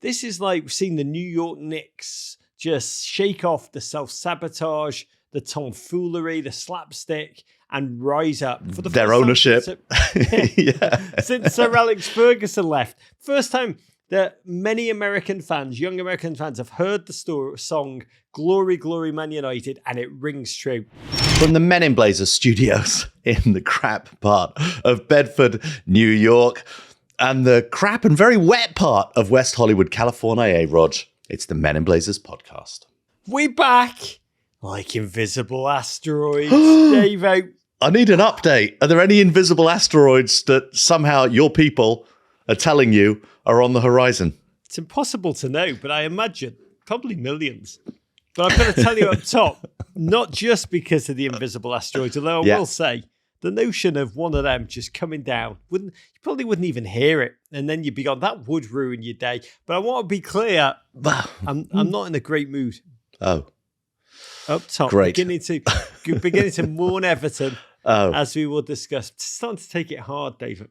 This is like seeing the New York Knicks just shake off the self-sabotage, the tomfoolery, the slapstick, and rise up for the their first ownership. Since Sir Alex Ferguson left. First time that many American fans, young American fans, have heard the song Glory, Glory, Man United, and it rings true. From the Men in Blazers studios in the crap part of Bedford, New York, and the crap and very wet part of West Hollywood, California, Rog. It's the Men in Blazers podcast. We're back like invisible asteroids, Dave out. I need an update. Are there any invisible asteroids that somehow your people are telling you are on the horizon? It's impossible to know, but I imagine probably millions. But I've got to tell you up top, not just because of the invisible asteroids, although I will say the notion of one of them just coming down, you probably wouldn't even hear it. And then you'd be gone, that would ruin your day. But I want to be clear, I'm not in a great mood. Oh. Up top, Great. beginning to mourn Everton, as we will discuss. Starting to take it hard, David.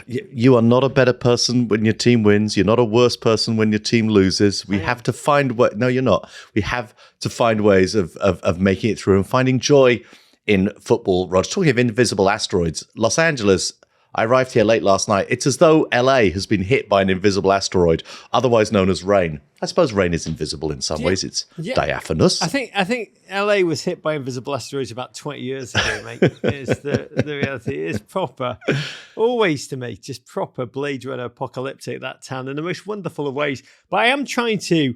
You are not a better person when your team wins. You're not a worse person when your team loses. We have to find no, you're not. We have to find ways of making it through and finding joy in football. Rog, talking of invisible asteroids, Los Angeles, I arrived here late last night. It's as though LA has been hit by an invisible asteroid, otherwise known as rain. I suppose rain is invisible in some ways. It's diaphanous. I think LA was hit by invisible asteroids about 20 years ago, mate. It's the reality. It is proper, always to me, just proper Blade Runner apocalyptic, that town, in the most wonderful of ways. But I am trying to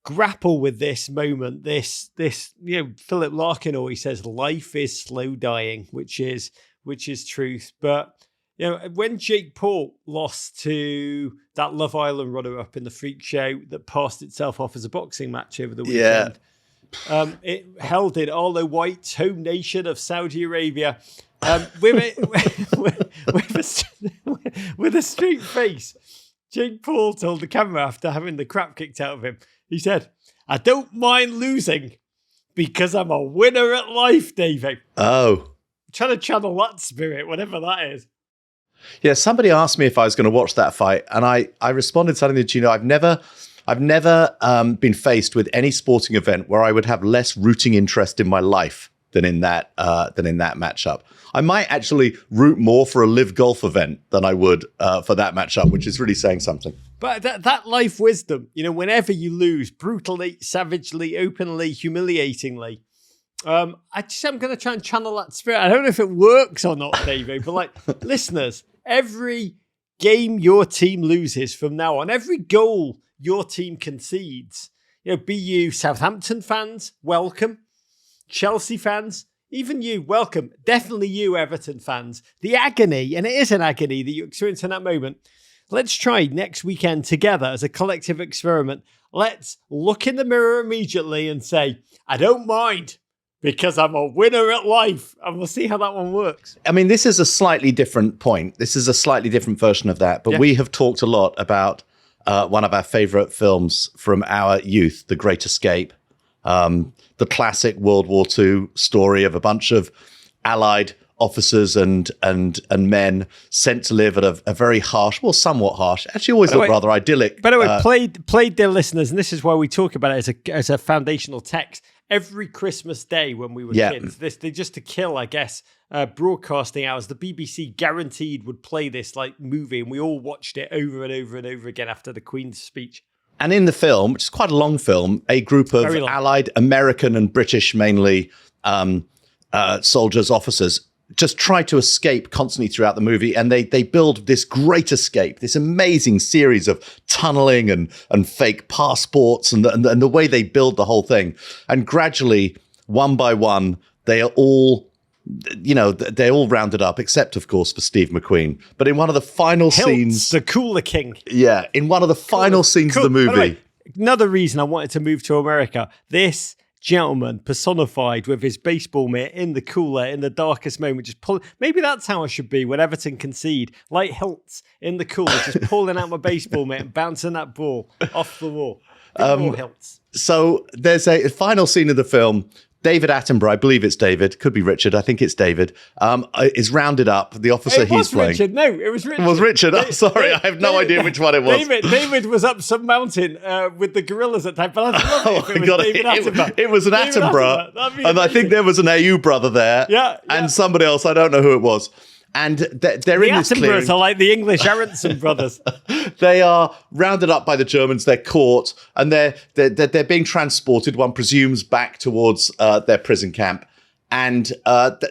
grapple with this moment, this Philip Larkin always says life is slow dying, which is truth. But when Jake Paul lost to that Love Island runner-up in the freak show that passed itself off as a boxing match over the weekend, it held in all the white home nation of Saudi Arabia with a straight face. Jake Paul told the camera after having the crap kicked out of him, he said, "I don't mind losing because I'm a winner at life, Davey." Oh. I'm trying to channel that spirit, whatever that is. Yeah, somebody asked me if I was going to watch that fight, and I responded something that, I've never been faced with any sporting event where I would have less rooting interest in my life than in that matchup. I might actually root more for a live golf event than I would for that matchup, which is really saying something. But that life wisdom, whenever you lose, brutally, savagely, openly, humiliatingly, I'm going to try and channel that spirit. I don't know if it works or not, David, but listeners, every game your team loses from now on, every goal your team concedes, be you Southampton fans, welcome. Chelsea fans, even you, welcome. Definitely you, Everton fans. The agony, and it is an agony that you experience in that moment. Let's try next weekend together as a collective experiment. Let's look in the mirror immediately and say, I don't mind because I'm a winner at life. And we'll see how that one works. I mean, this is a slightly different point. This is a slightly different version of that. But we have talked a lot about one of our favorite films from our youth, The Great Escape. The classic World War II story of a bunch of Allied officers and men sent to live at a very harsh, well, somewhat harsh, actually always looked rather idyllic. By the way, played their listeners, and this is why we talk about it as a foundational text. Every Christmas day when we were kids, they just to kill, I guess, broadcasting hours, the BBC guaranteed would play this movie, and we all watched it over and over and over again after the Queen's speech. And in the film, which is quite a long film, a group of Allied American and British mainly soldiers, officers, just try to escape constantly throughout the movie. And they build this great escape, this amazing series of tunneling and fake passports and the way they build the whole thing. And gradually, one by one, they are all... they're all rounded up, except, of course, for Steve McQueen. But in one of the final scenes... the Cooler King. Yeah, in one of the final scenes of the movie... By the way, another reason I wanted to move to America, this gentleman personified with his baseball mitt in the cooler, in the darkest moment, just pull... Maybe that's how I should be when Everton concede, like Hiltz in the cooler, just pulling out my baseball mitt and bouncing that ball off the wall. Hiltz. So there's a final scene of the film. David Attenborough, I believe it's David, could be Richard, I think it's David, is rounded up, the officer he's playing. Richard. No, it was Richard. It was Richard. Oh, sorry, I have no idea which one it was. David was up some mountain with the gorillas at the time, but I love it if it was David Attenborough. It was an Attenborough, and I think there was an AU brother there, and somebody else, I don't know who it was. And they're in this clearing. The Attenboroughs are like the English Aronson brothers. They are rounded up by the Germans. They're caught, and they're being transported, one presumes, back towards their prison camp. And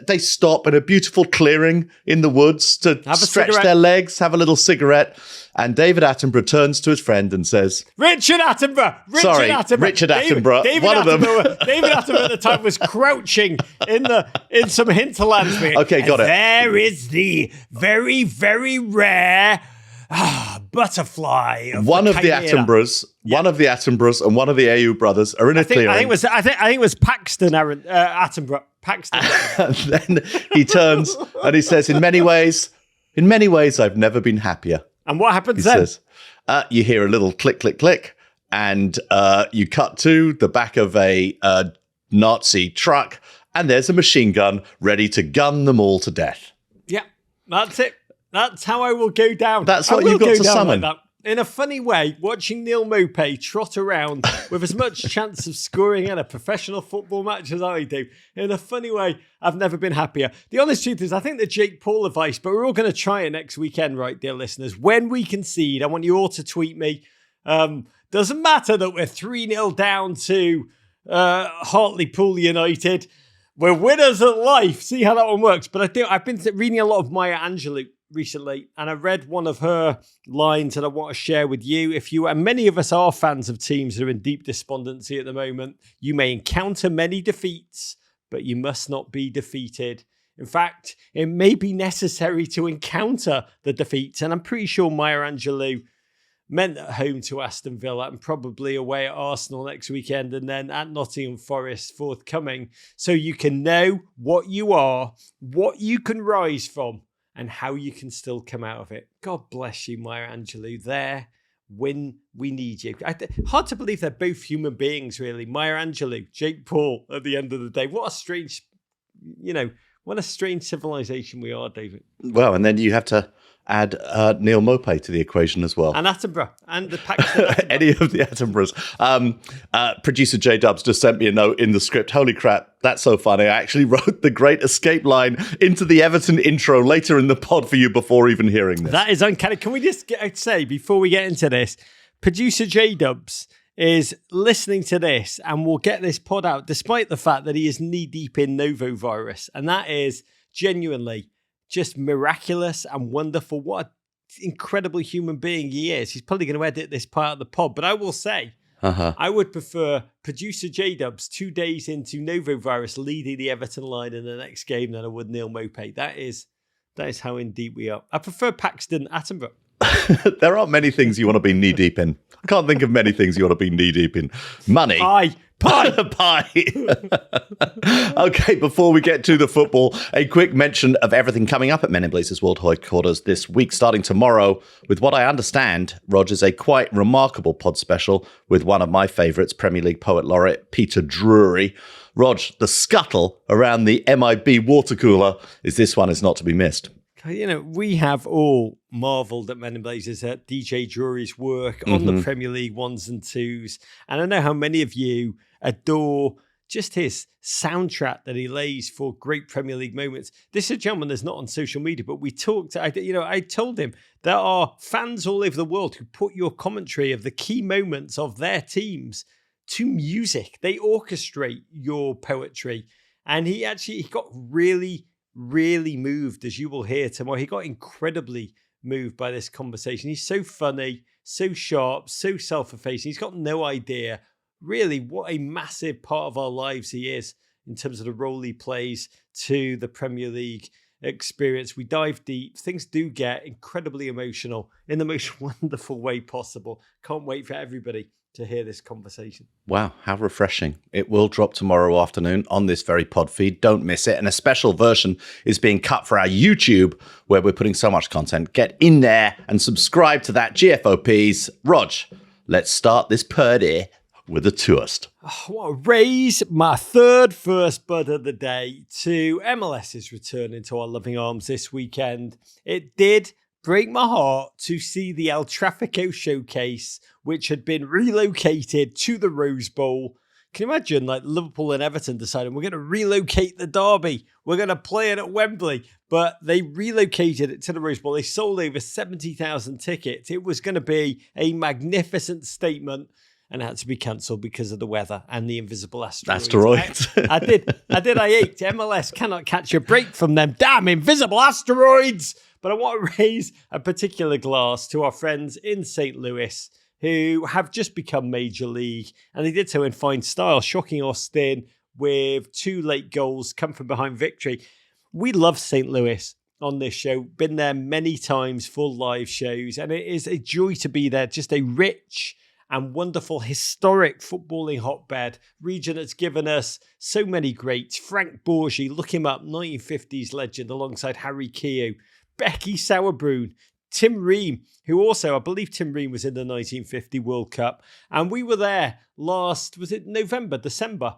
they stop in a beautiful clearing in the woods to stretch their legs, have a little cigarette. And David Attenborough turns to his friend and says, Richard Attenborough. Richard Attenborough. One of them. David Attenborough at the time was crouching in some hinterlands. Okay, got it. There is the very, very rare butterfly. One of the Attenboroughs and one of the AU brothers are in a clearing. I think it was Paxton Attenborough. Paxton. And then he turns and he says, in many ways, I've never been happier. And what happens he then? Says, you hear a little click, click, click, and you cut to the back of a Nazi truck, and there's a machine gun ready to gun them all to death. Yeah, that's it. That's how I will go down. That's what you've got to summon. Like in a funny way, watching Neil Maupay trot around with as much chance of scoring in a professional football match as I do. In a funny way, I've never been happier. The honest truth is, I think the Jake Paul advice, but we're all going to try it next weekend, right, dear listeners? When we concede, I want you all to tweet me. Doesn't matter that we're 3-0 down to Hartlepool United. We're winners at life. See how that one works. But I've been reading a lot of Maya Angelou recently, and I read one of her lines that I want to share with you. And many of us are fans of teams that are in deep despondency at the moment. You may encounter many defeats, but you must not be defeated. In fact, it may be necessary to encounter the defeats, and I'm pretty sure Maya Angelou meant at home to Aston Villa and probably away at Arsenal next weekend, and then at Nottingham Forest forthcoming, so you can know what you are, what you can rise from, and how you can still come out of it. God bless you, Maya Angelou, there when we need you. Hard to believe they're both human beings, really. Maya Angelou, Jake Paul, at the end of the day. What a strange civilization we are, David. Well, and then you have to add Neil Maupay to the equation as well. And Attenborough. And the Paxton Any of the Attenboroughs. Producer J-Dubs just sent me a note in the script. Holy crap, that's so funny. I actually wrote the great escape line into the Everton intro later in the pod for you before even hearing this. That is uncanny. Can we just say, before we get into this, producer J-Dubs is listening to this and will get this pod out despite the fact that he is knee-deep in Novovirus. And that is genuinely just miraculous and wonderful. What an incredible human being he is. He's probably going to edit this part of the pod, but I will say, I would prefer producer J-Dubs 2 days into Novovirus leading the Everton line in the next game than I would Neil Maupay. That is how in deep we are. I prefer Paxton Attenborough. There aren't many things you want to be knee deep in. I can't think of many things you want to be knee deep in. Money. Pie. Okay, before we get to the football, a quick mention of everything coming up at Men in Blazers World Headquarters this week, starting tomorrow with what I understand, Rog, is a quite remarkable pod special with one of my favourites, Premier League poet laureate Peter Drury. Rog, the scuttle around the MIB water cooler is this one is not to be missed. You know, we have all marvelled at Men in Blazers at DJ Drury's work on the Premier League 1s and 2s. And I know how many of you adore just his soundtrack that he lays for great Premier League moments. This is a gentleman that's not on social media, but we talked, I told him there are fans all over the world who put your commentary of the key moments of their teams to music. They orchestrate your poetry. And he got really moved, as you will hear tomorrow. He got incredibly moved by this conversation. He's so funny, so sharp, so self-effacing. He's got no idea really what a massive part of our lives he is in terms of the role he plays to the Premier League experience. We dive deep. Things do get incredibly emotional in the most wonderful way possible. Can't wait for everybody to hear this conversation. Wow, how refreshing. It will drop tomorrow afternoon on this very pod feed. Don't miss it. And a special version is being cut for our YouTube, where we're putting so much content. Get in there and subscribe to that, GFOPs. Rog, let's start this party. with a toast. I want to raise my third first bud of the day to MLS's return into our loving arms this weekend. It did break my heart to see the El Tráfico showcase, which had been relocated to the Rose Bowl. Can you imagine, like, Liverpool and Everton deciding we're going to relocate the derby? We're going to play it at Wembley. But they relocated it to the Rose Bowl. They sold over 70,000 tickets. It was going to be a magnificent statement, and it had to be cancelled because of the weather and the invisible asteroids. I ached. MLS cannot catch a break from them damn invisible asteroids. But I want to raise a particular glass to our friends in St. Louis, who have just become Major League, and they did so in fine style, shocking Austin with 2 late goals, come from behind victory. We love St. Louis on this show, been there many times for live shows, and it is a joy to be there. Just a rich and wonderful, historic footballing hotbed, region that's given us so many greats. Frank Borgi, look him up, 1950s legend alongside Harry Keogh, Becky Sauerbrunn, Tim Ream, who also, I believe Tim Ream was in the 1950 World Cup. And we were there December,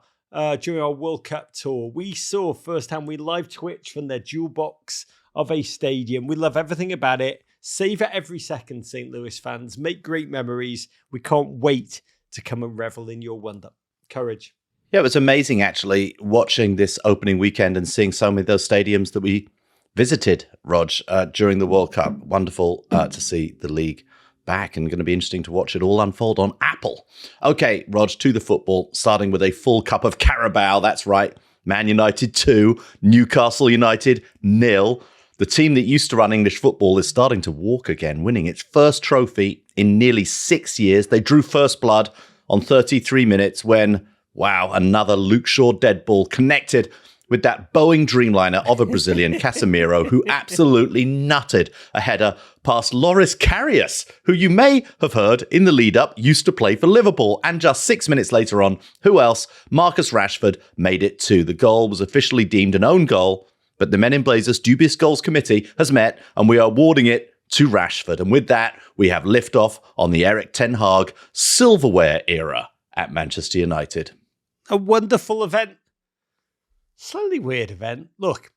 during our World Cup tour. We saw firsthand, we live Twitch from their jewel box of a stadium. We love everything about it. Savor every second, St. Louis fans. Make great memories. We can't wait to come and revel in your wonder. Courage. Yeah, it was amazing, actually, watching this opening weekend and seeing so many of those stadiums that we visited, Rog, during the World Cup. Wonderful to see the league back, and going to be interesting to watch it all unfold on Apple. Okay, Rog, to the football, starting with a full cup of Carabao. That's right. Man United 2, Newcastle United 0. The team that used to run English football is starting to walk again, winning its first trophy in nearly 6 years. They drew first blood on 33 minutes when, wow, another Luke Shaw dead ball connected with that Boeing Dreamliner of a Brazilian, Casemiro, who absolutely nutted a header past Loris Karius, who you may have heard in the lead-up used to play for Liverpool. And just 6 minutes later on, who else? Marcus Rashford made it too. The goal was officially deemed an own goal, but the Men in Blazers Dubious Goals Committee has met, and we are awarding it to Rashford. And with that, we have liftoff on the Eric Ten Hag silverware era at Manchester United. A wonderful event. Slightly weird event. Look,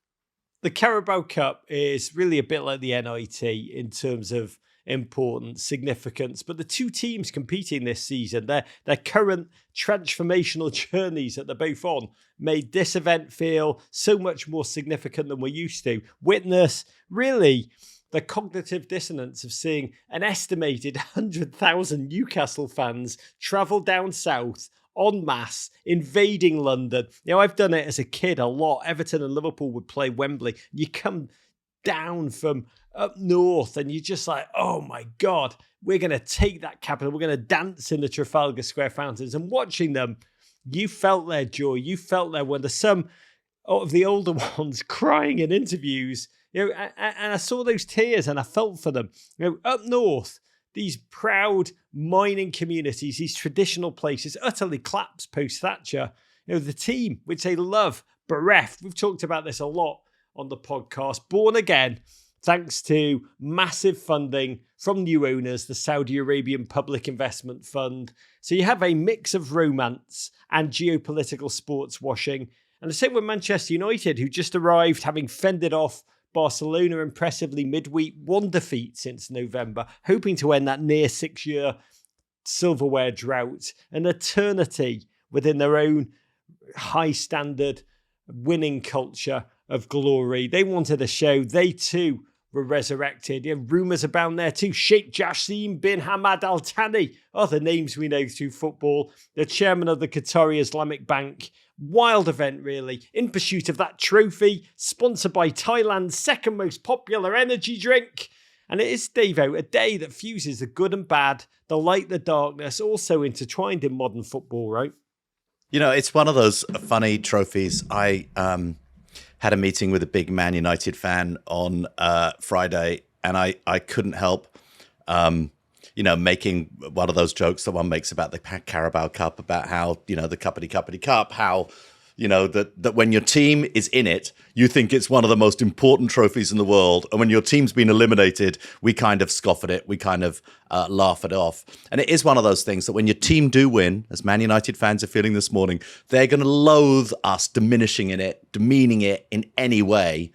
the Carabao Cup is really a bit like the NIT in terms of importance, significance, but the two teams competing this season, their current transformational journeys that they're both on, made this event feel so much more significant than we're used to. Witness, really, the cognitive dissonance of seeing an estimated 100,000 Newcastle fans travel down south en masse, invading London. You know, I've done it as a kid a lot. Everton and Liverpool would play Wembley. You come down from up north and you're just like, oh my God, we're going to take that capital. We're going to dance in the Trafalgar Square fountains. And watching them, you felt their joy. You felt their wonder. Some of the older ones crying in interviews, you know, and I saw those tears and I felt for them. You know, up north, these proud mining communities, these traditional places, utterly collapsed post-Thatcher. You know, the team, which they love, bereft. We've talked about this a lot on the podcast. Born again, thanks to massive funding from new owners, the Saudi Arabian Public Investment Fund. So you have a mix of romance and geopolitical sports washing. And the same with Manchester United, who just arrived having fended off Barcelona impressively midweek, 1 defeat since November, hoping to end that near 6-year silverware drought, an eternity within their own high standard winning culture of glory. They wanted a show. They too were resurrected. Yeah, rumours abound there too. Sheikh Jassim bin Hamad Al Thani, other names we know through football, the chairman of the Qatari Islamic Bank. Wild event, really, in pursuit of that trophy, sponsored by Thailand's second most popular energy drink. And it is, Davo, a day that fuses the good and bad, the light, the darkness, also intertwined in modern football, right? You know, it's one of those funny trophies. I had a meeting with a big Man United fan on Friday, and I couldn't help making one of those jokes that one makes about the Carabao Cup, about how, you know, the cuppity cup, how that when your team is in it, you think it's one of the most important trophies in the world. And when your team's been eliminated, we kind of scoff at it. We kind of laugh it off. And it is one of those things that when your team do win, as Man United fans are feeling this morning, they're going to loathe us diminishing in it, demeaning it in any way.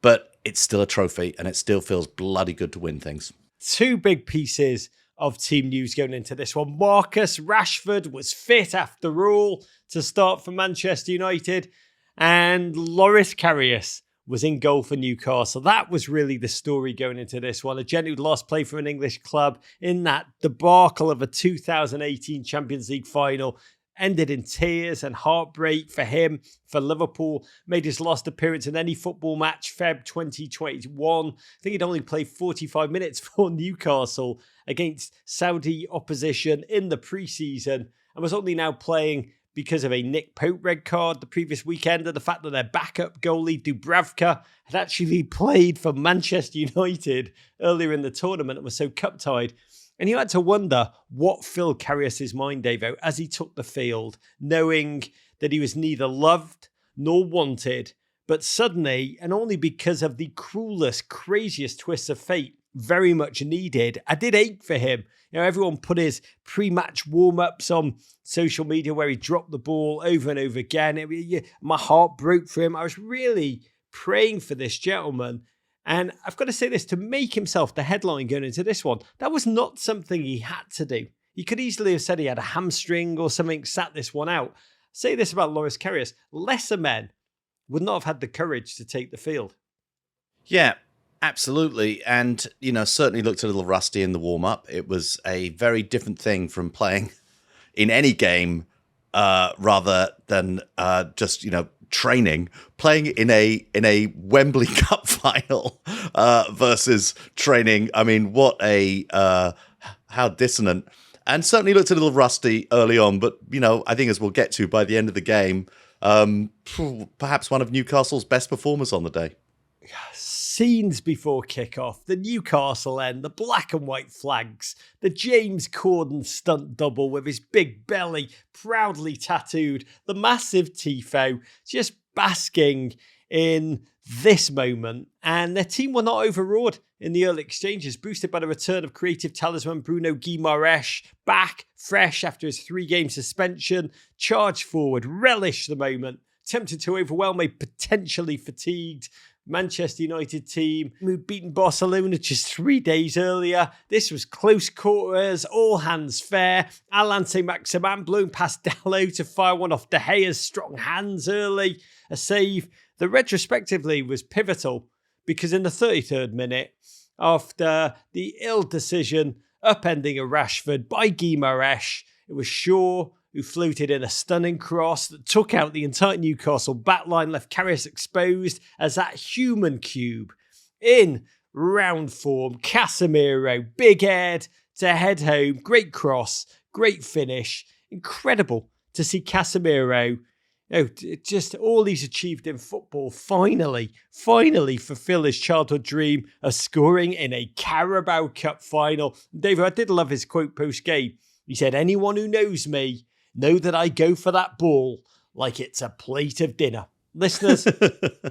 But it's still a trophy and it still feels bloody good to win things. Two big pieces of team news going into this one. Marcus Rashford was fit after all to start for Manchester United, and Loris Karius was in goal for Newcastle. That was really the story going into this one. A gent who'd last played for an English club in that debacle of a 2018 Champions League final. Ended in tears and heartbreak for him, for Liverpool. Made his last appearance in any football match, Feb 2021. I think he'd only played 45 minutes for Newcastle against Saudi opposition in the pre-season, and was only now playing because of a Nick Pope red card the previous weekend, and the fact that their backup goalie, Dubravka, had actually played for Manchester United earlier in the tournament and was so cup-tied. And you had to wonder what filled Karius' mind, Davo, as he took the field, knowing that he was neither loved nor wanted, but suddenly, and only because of the cruelest, craziest twists of fate, very much needed. I did ache for him. Everyone put his pre-match warm-ups on social media where he dropped the ball over and over again. My heart broke for him. I was really praying for this gentleman. And I've got to say this, to make himself the headline going into this one, that was not something he had to do. He could easily have said he had a hamstring or something, sat this one out. Say this about Loris Karius, lesser men would not have had the courage to take the field. Yeah, absolutely. And, certainly looked a little rusty in the warm-up. It was a very different thing from playing in any game rather than just, training, playing in a Wembley Cup final versus training. I mean, what how dissonant. And certainly looked a little rusty early on, but, I think as we'll get to by the end of the game, perhaps one of Newcastle's best performers on the day. Scenes before kickoff, the Newcastle end, the black and white flags, the James Corden stunt double with his big belly proudly tattooed, the massive tifo, just basking in this moment. And their team were not overawed in the early exchanges, boosted by the return of creative talisman Bruno Guimaraes, back fresh after his 3-game suspension, charged forward, relished the moment, tempted to overwhelm a potentially fatigued Manchester United team who'd beaten Barcelona just 3 days earlier. This was close quarters, all hands fair. Alain Saint-Maximin blown past Dalot to fire one off De Gea's strong hands early. A save that retrospectively was pivotal because in the 33rd minute, after the ill decision upending a Rashford by Guimaraes, it was Shaw who floated in a stunning cross that took out the entire Newcastle backline, left Karius exposed as that human cube. In round form, Casemiro, big head to head home, great cross, great finish. Incredible to see Casemiro, just all he's achieved in football, finally fulfill his childhood dream of scoring in a Carabao Cup final. David, I did love his quote post-game. He said, "Anyone who knows me, know that I go for that ball like it's a plate of dinner." Listeners,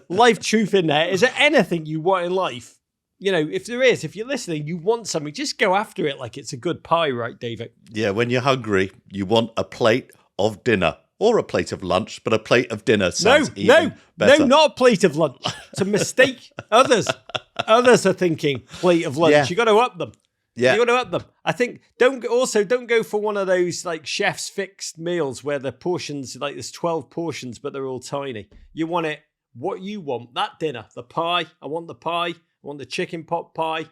life truth in there. Is there anything you want in life? If there is, if you're listening, you want something, just go after it like it's a good pie, right, David? Yeah, when you're hungry, you want a plate of dinner. Or a plate of lunch, but a plate of dinner sounds even better. No, not a plate of lunch. It's a mistake. Others are thinking plate of lunch. Yeah. You got to up them. Yeah. You got to up them. I think don't go for one of those like chef's fixed meals where the portions, like there's 12 portions, but they're all tiny. You want it, what you want, that dinner, the pie. I want the pie. I want the chicken pot pie.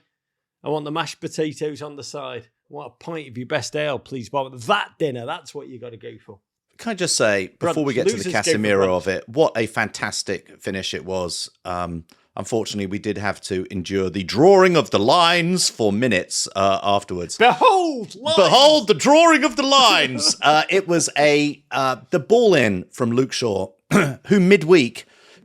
I want the mashed potatoes on the side. I want a pint of your best ale, please, Bob. That dinner, that's what you got to go for. Can I just say, before we get to the Casemiro of it, what a fantastic finish it was. Unfortunately, we did have to endure the drawing of the lines for minutes afterwards. Behold the drawing of the lines. It was the ball in from Luke Shaw, who midweek,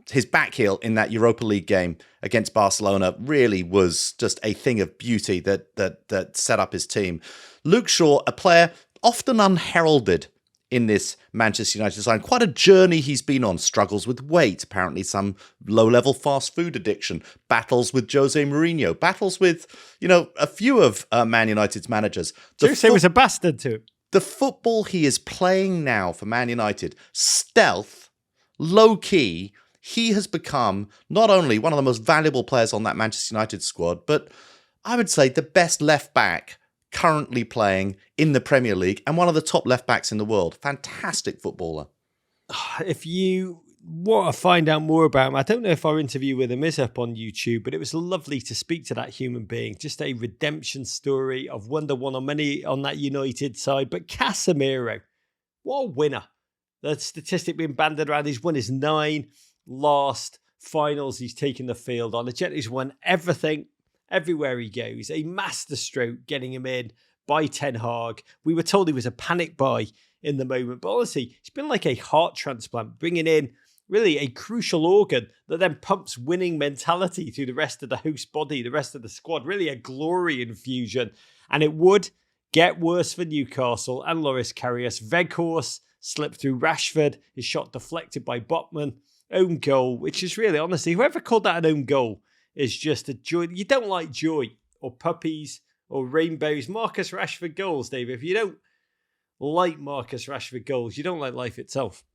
his back heel in that Europa League game against Barcelona really was just a thing of beauty that set up his team. Luke Shaw, a player often unheralded in this Manchester United side. Quite a journey he's been on. Struggles with weight, apparently some low-level fast food addiction, battles with Jose Mourinho, battles with, a few of Man United's managers. Jose was a bastard too. The football he is playing now for Man United, stealth, low-key, he has become not only one of the most valuable players on that Manchester United squad, but I would say the best left-back currently playing in the Premier League and one of the top left-backs in the world. Fantastic footballer. If you want to find out more about him, I don't know if our interview with him is up on YouTube, but it was lovely to speak to that human being. Just a redemption story of wonder one on many on that United side. But Casemiro, what a winner. The statistic being banded around, he's won his 9 last finals he's taken the field on. He's won everything, everywhere he goes. A masterstroke getting him in by Ten Hag. We were told he was a panic buy in the moment, but honestly, it's been like a heart transplant, bringing in really a crucial organ that then pumps winning mentality through the rest of the host body, the rest of the squad. Really a glory infusion. And it would get worse for Newcastle and Loris Karius. Weghorst slipped through Rashford, his shot deflected by Botman. Own goal, which is really, honestly, whoever called that an own goal is just a joy. You don't like joy or puppies or rainbows. Marcus Rashford goals, Dave. If you don't like Marcus Rashford goals, you don't like life itself.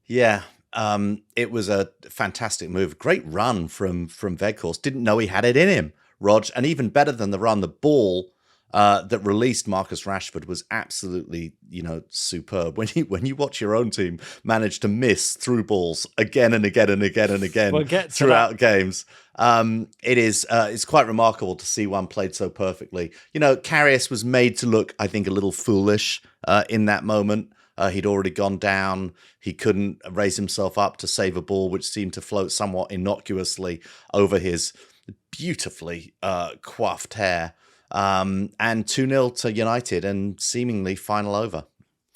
Yeah, it was a fantastic move. Great run from Weghorst. Didn't know he had it in him, Rog. And even better than the run, the ball that released Marcus Rashford was absolutely, superb. When you watch your own team manage to miss through balls again and again and again and again throughout games, it's quite remarkable to see one played so perfectly. Karius was made to look, I think, a little foolish in that moment. He'd already gone down. He couldn't raise himself up to save a ball, which seemed to float somewhat innocuously over his beautifully coiffed hair. And 2-0 to United and seemingly final over.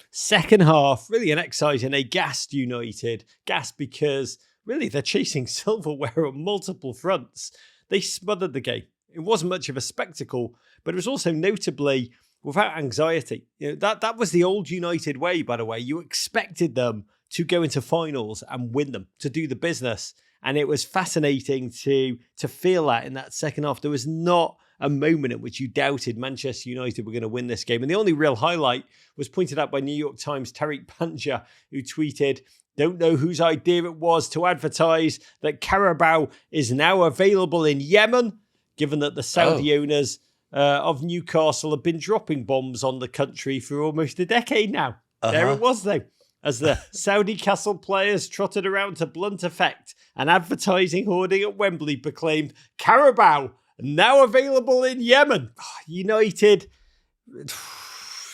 Second half, really an exciting, a gassed United. Gassed because really they're chasing silverware on multiple fronts. They smothered the game. It wasn't much of a spectacle, but it was also notably without anxiety. That was the old United way, by the way. You expected them to go into finals and win them, to do the business. And it was fascinating to feel that in that second half. There was not a moment at which you doubted Manchester United were going to win this game. And the only real highlight was pointed out by New York Times' Tariq Panja, who tweeted, "Don't know whose idea it was to advertise that Carabao is now available in Yemen, given that the Saudi owners of Newcastle have been dropping bombs on the country for almost a decade now." There it was, though, as the Saudi Castle players trotted around to blunt effect. An advertising hoarding at Wembley proclaimed, "Carabao, now available in Yemen." United,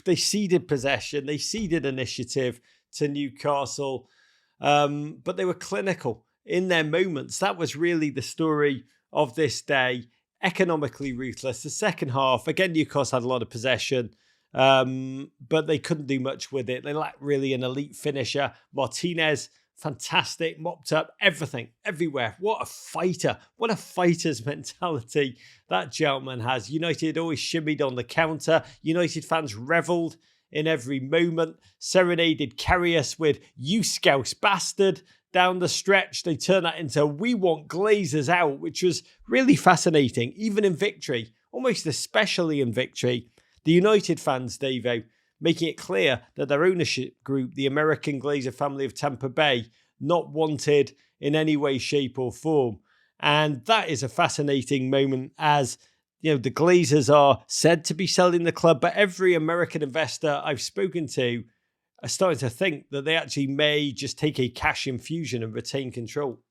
they ceded possession, they ceded initiative to Newcastle, but they were clinical in their moments. That was really the story of this day. Economically ruthless. The second half, again, Newcastle had a lot of possession, but they couldn't do much with it. They lacked really an elite finisher. Martinez, fantastic, mopped up everything, everywhere. What a fighter. What a fighter's mentality that gentleman has. United always shimmied on the counter. United fans revelled in every moment, serenaded Karius with "You Scouse Bastard" down the stretch. They turned that into "We Want Glazers Out," which was really fascinating, even in victory, almost especially in victory. The United fans, Davo, making it clear that their ownership group, the American Glazer family of Tampa Bay, not wanted in any way, shape or form. And that is a fascinating moment as, the Glazers are said to be selling the club, but every American investor I've spoken to are starting to think that they actually may just take a cash infusion and retain control.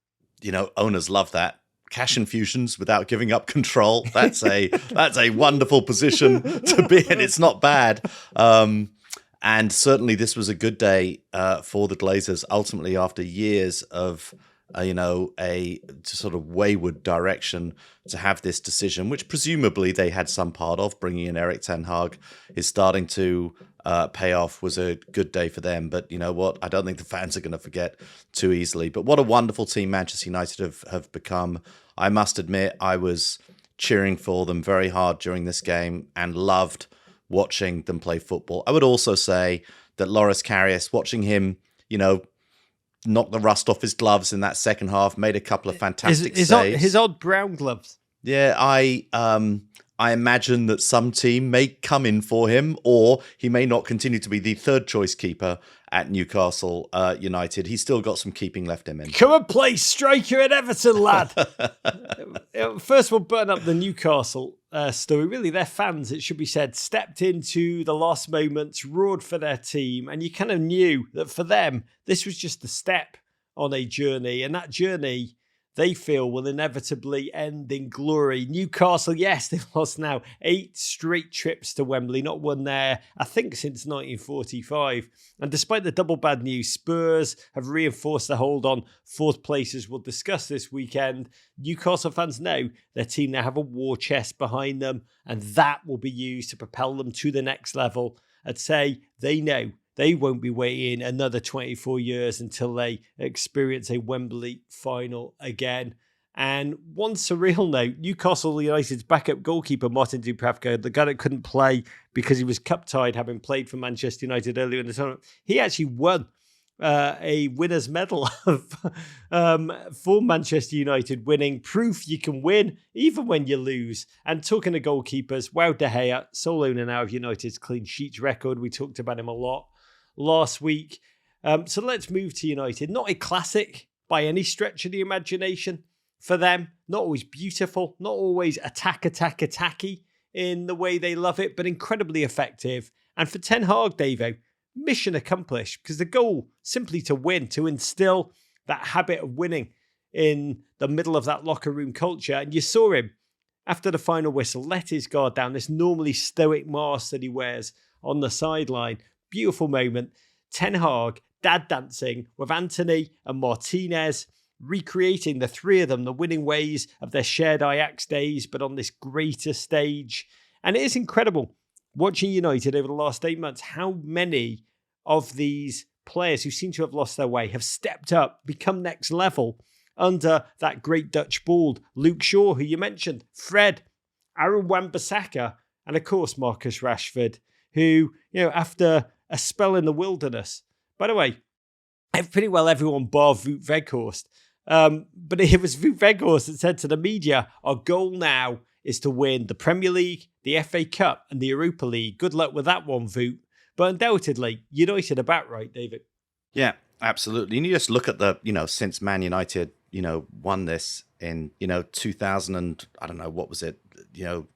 Owners love that. Cash infusions without giving up control. That's a wonderful position to be in. It's not bad. And certainly this was a good day for the Glazers, ultimately after years of, a sort of wayward direction, to have this decision, which presumably they had some part of. Bringing in Erik Ten Hag is starting to pay off. Was a good day for them. But you know what? I don't think the fans are going to forget too easily. But what a wonderful team Manchester United have become. I must admit, I was cheering for them very hard during this game and loved watching them play football. I would also say that Loris Karius, watching him, knock the rust off his gloves in that second half, made a couple of fantastic saves. His odd brown gloves. Yeah, I imagine that some team may come in for him, or he may not continue to be the third choice keeper at Newcastle United. He's still got some keeping left in him. Come and play striker at Everton, lad. First, we'll button up the Newcastle story. Really, their fans, it should be said, stepped into the last moments, roared for their team, and you kind of knew that for them, this was just the step on a journey, and that journey, they feel, will inevitably end in glory. Newcastle, yes, they've lost now 8 straight trips to Wembley, not won there, I think, since 1945. And despite the double bad news, Spurs have reinforced their hold on 4th place, as we'll discuss this weekend. Newcastle fans know their team now have a war chest behind them, and that will be used to propel them to the next level. I'd say they know they won't be waiting another 24 years until they experience a Wembley final again. And one surreal note, Newcastle United's backup goalkeeper, Martin Dubravka, the guy that couldn't play because he was cup-tied, having played for Manchester United earlier in the tournament, he actually won a winner's medal for Manchester United, winning proof you can win even when you lose. And talking to goalkeepers, wow, De Gea, sole owner now of United's clean sheets record. We talked about him a lot last week. So let's move to United. Not a classic by any stretch of the imagination for them. Not always beautiful, not always attacky in the way they love it, but incredibly effective. And for Ten Hag, Davo, mission accomplished, because the goal simply to win, to instill that habit of winning in the middle of that locker room culture. And you saw him after the final whistle, let his guard down, this normally stoic mask that he wears on the sideline. Beautiful moment. Ten Hag, dad dancing with Anthony and Martinez, recreating the three of them, the winning ways of their shared Ajax days, but on this greater stage. And it is incredible watching United over the last 8 months, how many of these players who seem to have lost their way have stepped up, become next level under that great Dutch bald Luke Shaw, who you mentioned, Fred, Aaron Wan-Bissaka, and of course Marcus Rashford, who, after a spell in the wilderness. By the way, pretty well everyone bar Wout Weghorst. But it was Wout Weghorst that said to the media, our goal now is to win the Premier League, the FA Cup and the Europa League. Good luck with that one, Wout. But undoubtedly, United are back right, David. Yeah, absolutely. And you just look at the, since Man United, won this in, 2000 and, I don't know, what was it,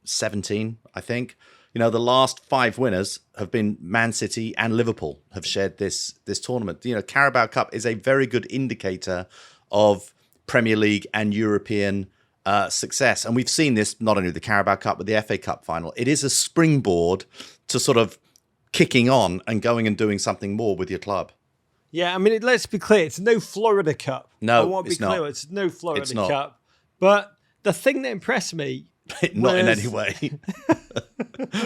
17, I think. The last 5 winners have been Man City and Liverpool have shared this tournament. Carabao Cup is a very good indicator of Premier League and European success. And we've seen this not only with the Carabao Cup, but the FA Cup final. It is a springboard to sort of kicking on and going and doing something more with your club. Yeah, I mean, let's be clear. It's no Florida Cup. No, I want to be clear. Not. It's no Florida Cup. But the thing that impressed me not in any way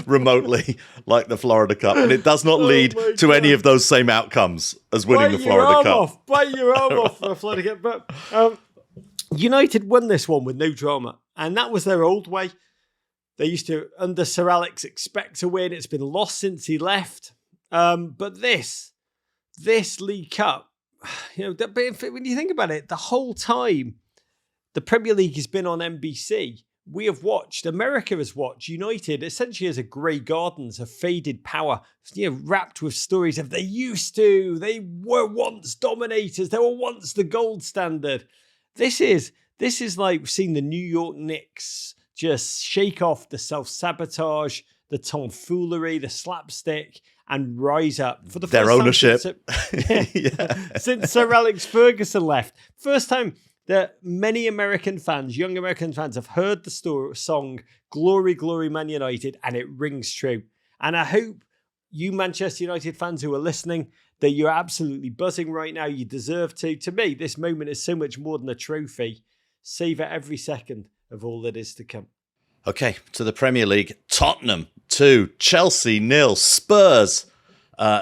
remotely like the Florida Cup, and it does not lead to any of those same outcomes as winning the Florida Cup. Bite your arm off for a Florida Cup. But United won this one with no drama, and that was their old way. They used to, under Sir Alex, expect to win. It's been lost since he left. But this League Cup, when you think about it, the whole time the Premier League has been on NBC, we have watched, America has watched United essentially as a Grey Gardens, a faded power, wrapped with stories of they were once dominators, they were once the gold standard. This is like seeing the New York Knicks just shake off the self-sabotage, the tomfoolery, the slapstick, and rise up for the first their ownership since Sir Alex Ferguson left. First time that many American fans, young American fans, have heard the song Glory, Glory, Man United, and it rings true. And I hope you Manchester United fans who are listening, that you're absolutely buzzing right now. You deserve to. To me, this moment is so much more than a trophy. Savour every second of all that is to come. Okay, to the Premier League. Tottenham 2, Chelsea 0, Spurs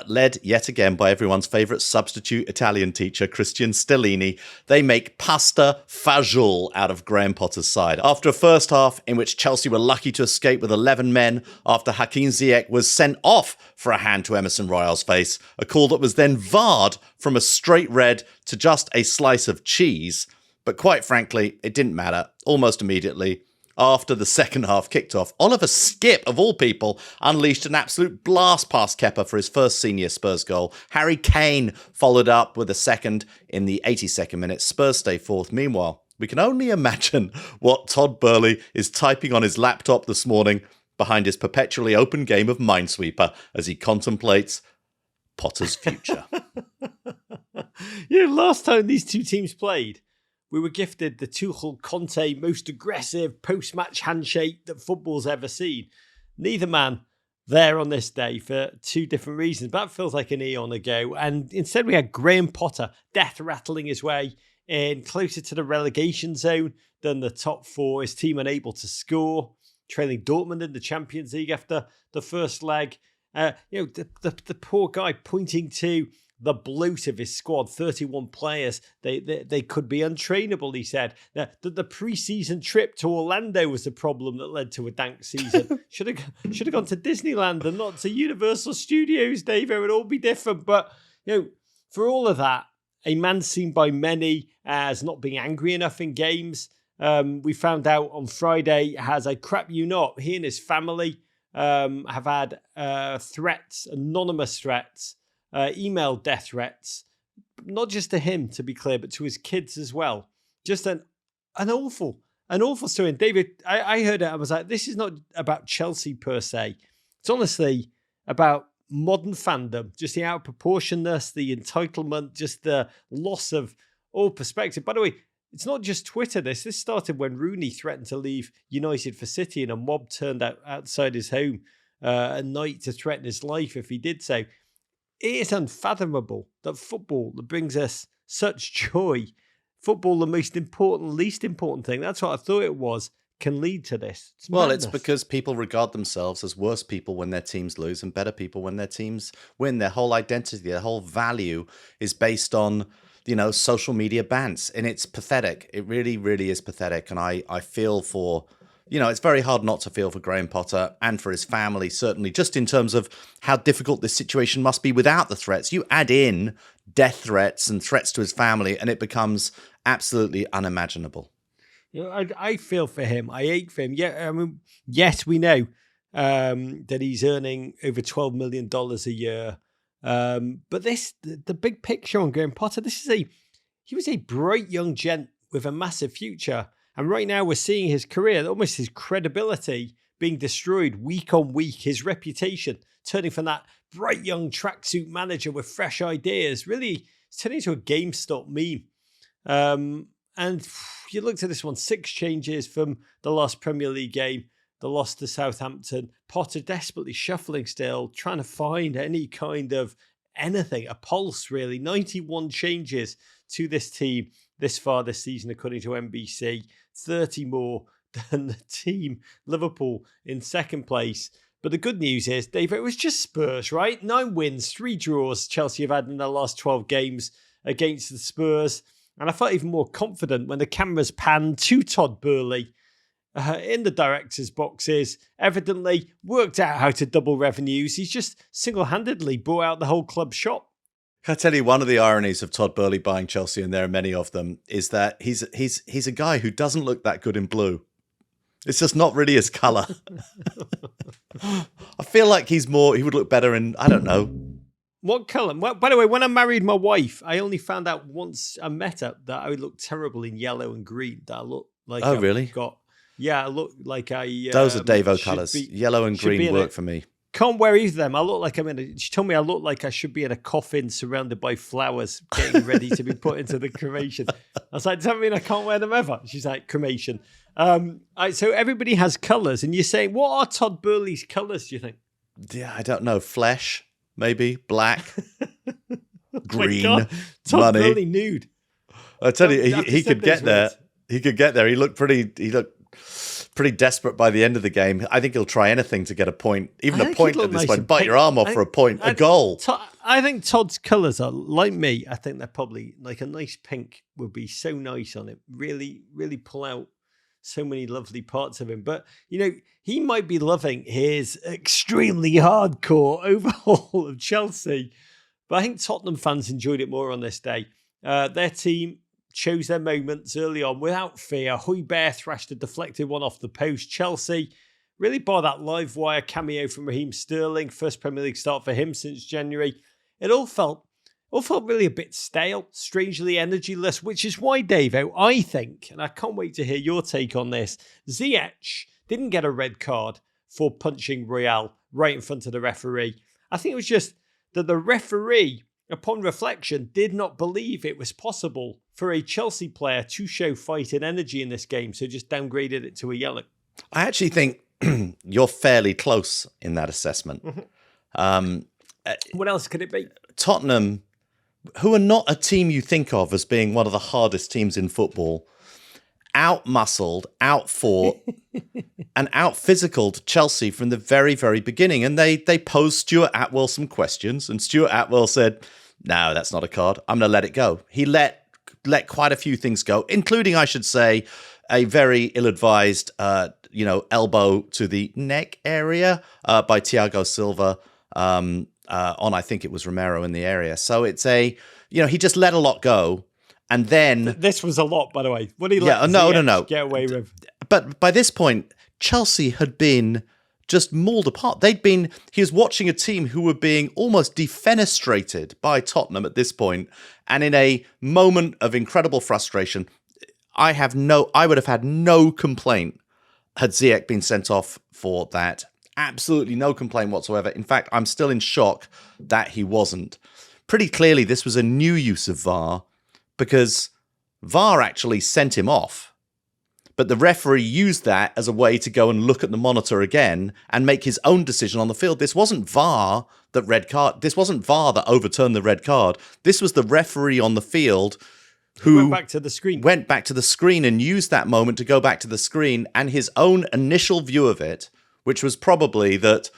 led yet again by everyone's favourite substitute Italian teacher, Christian Stellini. They make pasta fagioli out of Graham Potter's side. After a first half in which Chelsea were lucky to escape with 11 men after Hakim Ziyech was sent off for a hand to Emerson Royale's face, a call that was then VAR'd from a straight red to just a slice of cheese. But quite frankly, it didn't matter. Almost immediately, after the second half kicked off, Oliver Skipp, of all people, unleashed an absolute blast past Kepa for his first senior Spurs goal. Harry Kane followed up with a second in the 82nd minute. Spurs stay fourth. Meanwhile, we can only imagine what Todd Boehly is typing on his laptop this morning behind his perpetually open game of Minesweeper as he contemplates Potter's future. Last time these two teams played, we were gifted the Tuchel-Conte most aggressive post-match handshake that football's ever seen. Neither man there on this day for two different reasons. But that feels like an eon ago. And instead we had Graham Potter death-rattling his way in closer to the relegation zone than the top four. His team unable to score, trailing Dortmund in the Champions League after the first leg. The poor guy pointing to the bloat of his squad, 31 players. They could be untrainable, he said. The pre-season trip to Orlando was the problem that led to a dank season. Should have gone to Disneyland and not to Universal Studios, Dave. It would all be different. But, for all of that, a man seen by many as not being angry enough in games. We found out on Friday has a crap you not. He and his family have had threats, anonymous threats, email death threats, not just to him, to be clear, but to his kids as well. Just an awful story. And David, I heard it. I was like, this is not about Chelsea per se. It's honestly about modern fandom, just the out of proportionness, the entitlement, just the loss of all perspective. By the way, it's not just Twitter. This started when Rooney threatened to leave United for City, and a mob turned out outside his home at night to threaten his life if he did so. It is unfathomable that football that brings us such joy, football, the most important, least important thing, that's what I thought it was, can lead to this. It's because people regard themselves as worse people when their teams lose and better people when their teams win. Their whole identity, their whole value is based on, social media bants. And it's pathetic. It really, really is pathetic. And I feel for... it's very hard not to feel for Graham Potter and for his family, certainly, just in terms of how difficult this situation must be without the threats. You add in death threats and threats to his family, and it becomes absolutely unimaginable. I feel for him. I ache for him. Yeah, yes, we know that he's earning over $12 million a year. But the big picture on Graham Potter, he was a bright young gent with a massive future. And right now we're seeing his career, almost his credibility being destroyed week on week, his reputation turning from that bright young tracksuit manager with fresh ideas, really turning into a GameStop meme. And you looked at this one, 6 changes from the last Premier League game, the loss to Southampton. Potter desperately shuffling still, trying to find any kind of anything, a pulse really. 91 changes to this team this far this season, according to NBC. 30 more than the team, Liverpool, in second place. But the good news is, Dave, it was just Spurs, right? 9 wins, 3 draws Chelsea have had in their last 12 games against the Spurs. And I felt even more confident when the cameras panned to Todd Boehly in the director's boxes. Evidently worked out how to double revenues. He's just single-handedly bought out the whole club shop. Can I tell you, one of the ironies of Todd Boehly buying Chelsea, and there are many of them, is that he's a guy who doesn't look that good in blue. It's just not really his colour. I feel like he would look better in, I don't know. What colour? By the way, when I married my wife, I only found out once I met her that I would look terrible in yellow and green. That I look like I really? I look like I... Those are Davo colours. Yellow and green work for me. Can't wear either of them. I look like she told me I look like I should be in a coffin surrounded by flowers getting ready to be put into the cremation. I was like, does that mean I can't wear them ever? She's like, cremation. So everybody has colours, and you're saying, what are Todd Boehly's colours, do you think? Yeah, I don't know. Flesh, maybe. Black. Green. Todd money. Boehly nude. I tell you, he could get there. He could get there. He looked pretty pretty desperate by the end of the game. I think he'll try anything to get a point, even a point at this point. Bite your arm off for a point, a goal. I think Todd's colours are, like me, I think they're probably like a nice pink would be so nice on it. Really, really pull out so many lovely parts of him. But, he might be loving his extremely hardcore overhaul of Chelsea. But I think Tottenham fans enjoyed it more on this day. Their team chose their moments early on without fear. Højbjerg thrashed a deflected one off the post. Chelsea, really by that live wire cameo from Raheem Sterling, first Premier League start for him since January. It all felt really a bit stale, strangely energyless, which is why, Davo, I think, and I can't wait to hear your take on this, Ziyech didn't get a red card for punching Royal right in front of the referee. I think it was just that the referee, upon reflection, did not believe it was possible for a Chelsea player to show fight and energy in this game, so just downgraded it to a yellow. I actually think you're fairly close in that assessment. What else could it be? Tottenham, who are not a team you think of as being one of the hardest teams in football, out-muscled, out-fought, and out-physicaled Chelsea from the very, very beginning. And they posed Stuart Atwell some questions, and Stuart Atwell said, no, that's not a card. I'm going to let it go. He let quite a few things go, including, I should say, a very ill-advised, elbow to the neck area by Thiago Silva on, I think it was Romero in the area. So it's he just let a lot go. And then this was a lot, by the way. What did he let no. get away with? But by this point, Chelsea had been just mauled apart. He was watching a team who were being almost defenestrated by Tottenham at this point. And in a moment of incredible frustration, I would have had no complaint had Ziyech been sent off for that. Absolutely no complaint whatsoever. In fact, I'm still in shock that he wasn't. Pretty clearly, this was a new use of VAR, because VAR actually sent him off. But the referee used that as a way to go and look at the monitor again and make his own decision on the field. This wasn't VAR This wasn't VAR that overturned the red card. This was the referee on the field who went back to the screen and used that moment to go back to the screen, and his own initial view of it, which was probably that,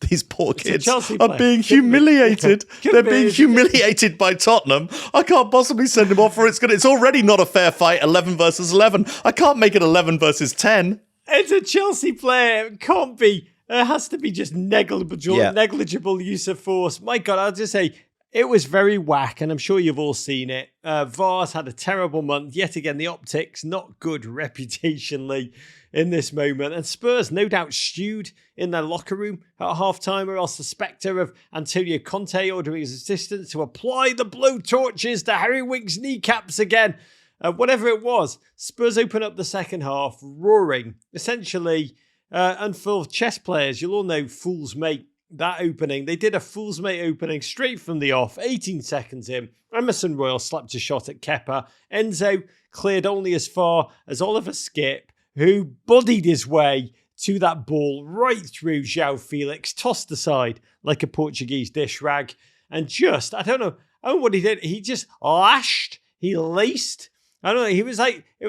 these poor kids are being humiliated. They're being humiliated by Tottenham. I can't possibly send them off for it. It's already not a fair fight, 11 versus 11. I can't make it 11 versus 10. It's a Chelsea player. It can't be. It has to be just negligible use of force. My God, I'll just say, it was very whack, and I'm sure you've all seen it. VAR's had a terrible month. Yet again, the optics not good reputationally in this moment. And Spurs, no doubt, stewed in their locker room at half-time, or else the spectre of Antonio Conte ordering his assistants to apply the blow torches to Harry Winks' kneecaps again. Whatever it was, Spurs open up the second half, roaring. Essentially, and for chess players, you'll all know Fool's Mate. That opening, they did a fool's mate opening straight from the off, 18 seconds in. Emerson Royal slapped a shot at Kepa. Enzo cleared only as far as Oliver Skipp, who bodied his way to that ball right through João Felix, tossed aside like a Portuguese dish rag. And just, I don't know what he did. He just lashed, he laced. I don't know. It was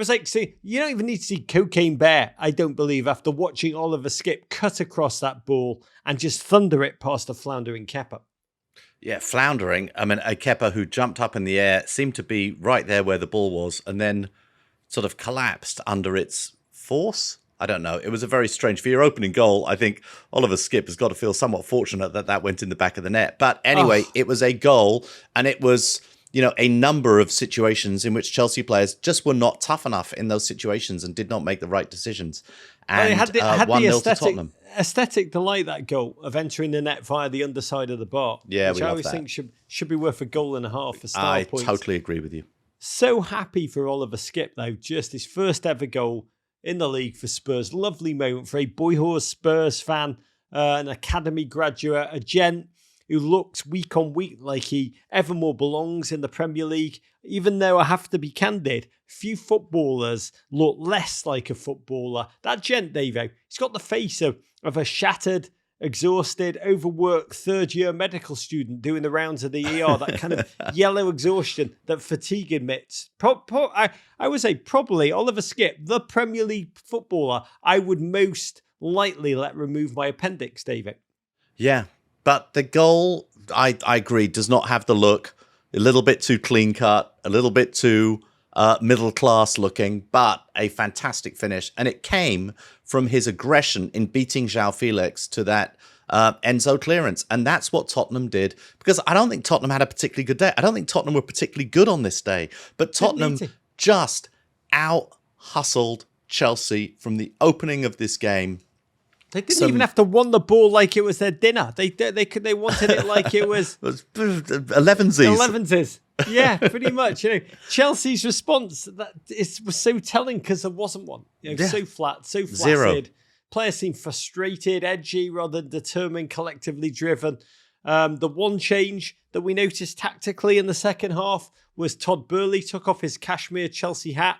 like saying, you don't even need to see Cocaine Bear, I don't believe, after watching Oliver Skipp cut across that ball and just thunder it past a floundering Kepa. Yeah, floundering. I mean, a Kepa who jumped up in the air, seemed to be right there where the ball was, and then sort of collapsed under its force. I don't know. It was a very strange, for your opening goal, I think Oliver Skipp has got to feel somewhat fortunate that went in the back of the net. But anyway, It was a goal, and it was, a number of situations in which Chelsea players just were not tough enough in those situations and did not make the right decisions. And had the 1-0 to Tottenham. Aesthetic delight, that goal of entering the net via the underside of the bar. Yeah, which I always think should be worth a goal and a half for style points. I totally agree with you. So happy for Oliver Skipp, though. Just his first ever goal in the league for Spurs. Lovely moment for a boy-horse Spurs fan, an academy graduate, a gent who looks week on week like he evermore belongs in the Premier League. Even though I have to be candid, few footballers look less like a footballer. That gent, Davo, he's got the face of a shattered exhausted, overworked third-year medical student doing the rounds of the ER, that kind of yellow exhaustion that fatigue admits. I would say probably Oliver Skipp, the Premier League footballer I would most lightly let remove my appendix, David. Yeah, but the goal, I agree, does not have the look. A little bit too clean cut, a little bit too middle class looking, but a fantastic finish. And it came from his aggression in beating João Felix to that Enzo clearance. And that's what Tottenham did, because I don't think Tottenham had a particularly good day. I don't think Tottenham were particularly good on this day, but Tottenham just out-hustled Chelsea from the opening of this game. They didn't even have to want the ball like it was their dinner. They wanted it like it was 11sies. Yeah, pretty much. Chelsea's response was so telling because there wasn't one. So flat, so flaccid. Zero. Players seemed frustrated, edgy, rather than determined, collectively driven. The one change that we noticed tactically in the second half was Todd Boehly took off his cashmere Chelsea hat.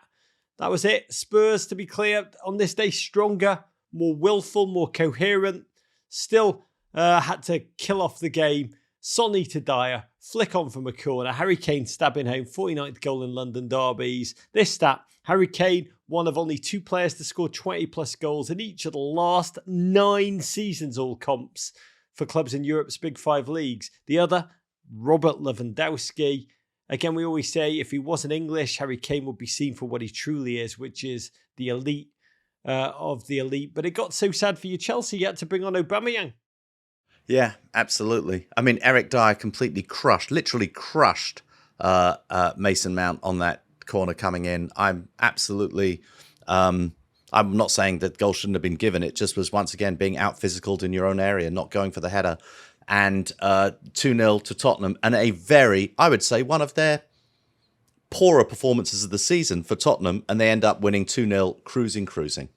That was it. Spurs, to be clear, on this day, stronger, more willful, more coherent. Still had to kill off the game. Sonny to Dyer, flick on from a corner. Harry Kane stabbing home, 49th goal in London derbies. This stat, Harry Kane, one of only 2 players to score 20-plus goals in each of the last 9 seasons, all comps, for clubs in Europe's Big 5 leagues. The other, Robert Lewandowski. Again, we always say if he wasn't English, Harry Kane would be seen for what he truly is, which is the elite of the elite. But it got so sad for you, Chelsea, you had to bring on Aubameyang. Yeah, absolutely. I mean, Eric Dyer completely literally crushed Mason Mount on that corner coming in. I'm absolutely, I'm not saying that goal shouldn't have been given. It just was once again being out-physicaled in your own area, not going for the header. And 2-0 to Tottenham. And I would say, one of their poorer performances of the season for Tottenham. And they end up winning 2-0, cruising.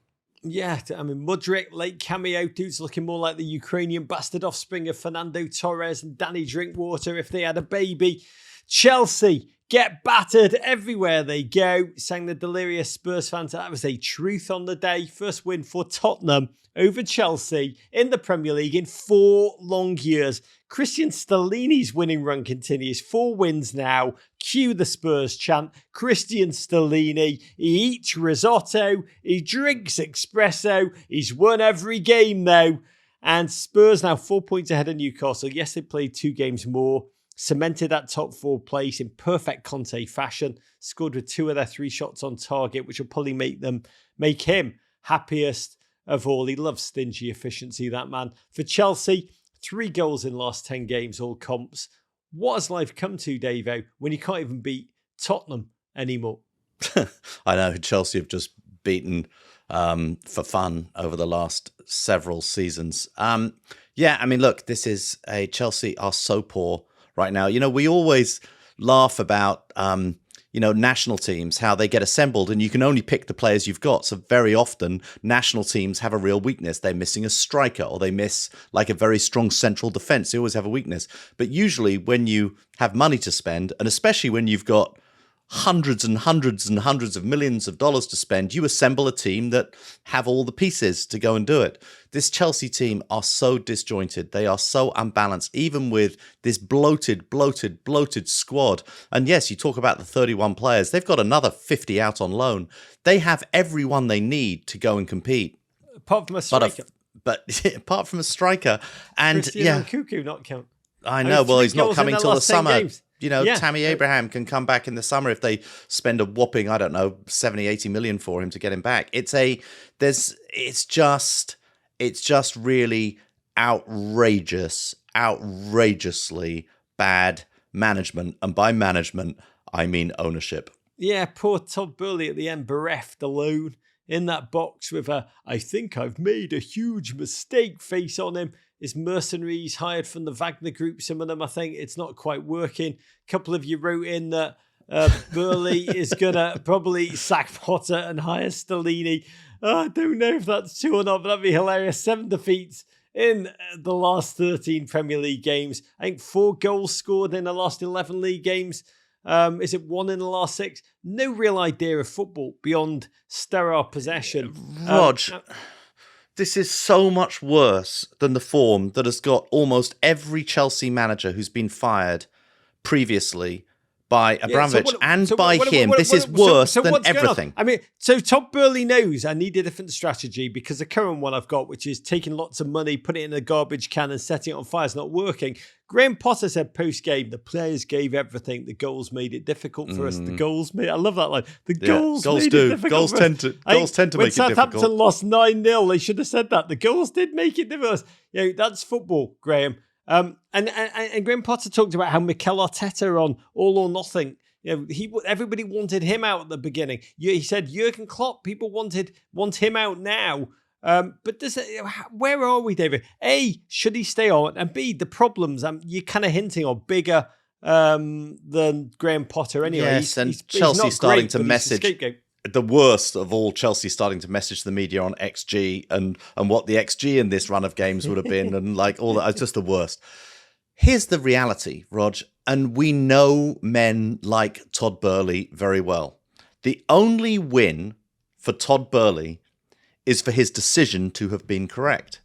Yeah, I mean, Mudryk, late cameo, dude's looking more like the Ukrainian bastard offspring of Fernando Torres and Danny Drinkwater if they had a baby. Chelsea get battered everywhere they go, sang the delirious Spurs fans. That was a truth on the day. First win for Tottenham over Chelsea in the Premier League in 4 long years. Christian Stellini's winning run continues. 4 wins now. Cue the Spurs chant. Christian Stellini, he eats risotto, he drinks espresso, he's won every game though. And Spurs now 4 points ahead of Newcastle. Yes, they played 2 games more. Cemented that top 4 place in perfect Conte fashion. Scored with 2 of their 3 shots on target, which will probably make him happiest of all. He loves stingy efficiency, that man. For Chelsea, 3 goals in last 10 games, all comps. What has life come to, Davo, when you can't even beat Tottenham anymore? I know, Chelsea have just beaten for fun over the last several seasons. Yeah, I mean, look, Chelsea are so poor right now. We always laugh about national teams, how they get assembled and you can only pick the players you've got. So very often national teams have a real weakness. They're missing a striker or they miss like a very strong central defense. They always have a weakness. But usually when you have money to spend, and especially when you've got hundreds and hundreds and hundreds of millions of dollars to spend, you assemble a team that have all the pieces to go and do it. This Chelsea team are so disjointed. They are so unbalanced, even with this bloated squad. And yes, you talk about the 31 players. They've got another 50 out on loan. They have everyone they need to go and compete. Apart from a striker. But apart from a striker. And Christian Nkunku not count. I know. Well, he's not coming till the summer. Games. Tammy Abraham can come back in the summer if they spend a whopping, 70, 80 million for him to get him back. It's just really outrageously bad management. And by management, I mean ownership. Yeah, poor Todd Boehly at the end, bereft, alone in that box with I think I've made a huge mistake face on him. His mercenaries hired from the Wagner Group, some of them, I think it's not quite working. A couple of you wrote in that Boehly is going to probably sack Potter and hire Stellini. I don't know if that's true or not, but that'd be hilarious. 7 defeats in the last 13 Premier League games. I think 4 goals scored in the last 11 league games. Is it 1 in the last 6? No real idea of football beyond sterile possession. Rog, This is so much worse than the form that has got almost every Chelsea manager who's been fired previously by Abramovich by him. This is worse than everything. I mean, so Todd Burley knows I need a different strategy because the current one I've got, which is taking lots of money, putting it in a garbage can and setting it on fire, is not working. Graham Potter said post-game, the players gave everything. The goals made it difficult for us. The goals made... I love that line. Goals made it difficult. Goals tend to make it difficult. When Southampton lost 9-0, they should have said that. The goals did make it difficult. That's football, Graham. And Graham Potter talked about how Mikel Arteta on All or Nothing, everybody wanted him out at the beginning. He said Jurgen Klopp, people want him out now. But where are we, David? A, should he stay on? And B, the problems you're kind of hinting are bigger than Graham Potter anyway. Yes, he's Chelsea starting to message. The worst of all, Chelsea starting to message the media on XG and what the XG in this run of games would have been and like all that. It's just the worst. Here's the reality, Rog, and we know men like Todd Burley very well. The only win for Todd Burley is for his decision to have been correct.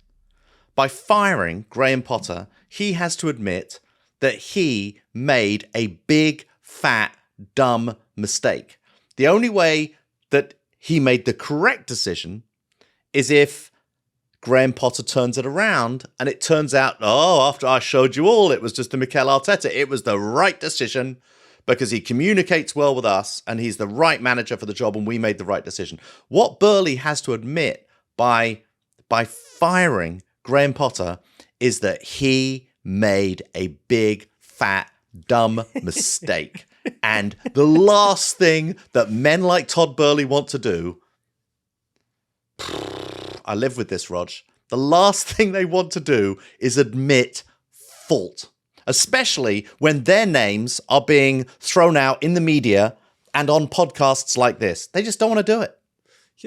By firing Graham Potter, he has to admit that he made a big, fat, dumb mistake. The only way that he made the correct decision is if Graham Potter turns it around and it turns out, after I showed you all, it was just a Mikel Arteta. It was the right decision because he communicates well with us and he's the right manager for the job and we made the right decision. What Burley has to admit by firing Graham Potter is that he made a big, fat, dumb mistake. And the last thing that men like Todd Burley want to do, I live with this, Rog. The last thing they want to do is admit fault, especially when their names are being thrown out in the media and on podcasts like this. They just don't want to do it.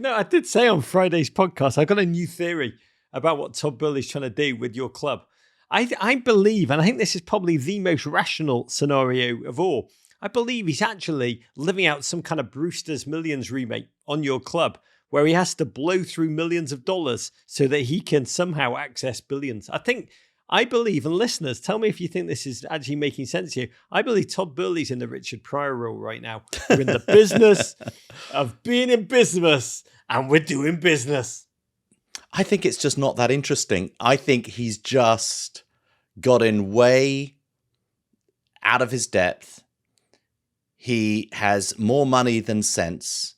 I did say on Friday's podcast, I got a new theory about what Todd Burley's trying to do with your club. I believe, and I think this is probably the most rational scenario of all, I believe he's actually living out some kind of Brewster's Millions remake on your club where he has to blow through millions of dollars so that he can somehow access billions. I believe, and listeners, tell me if you think this is actually making sense to you. I believe Todd Burley's in the Richard Pryor role right now. We're in the business of being in business and we're doing business. I think it's just not that interesting. I think he's just gotten way out of his depth. He has more money than sense.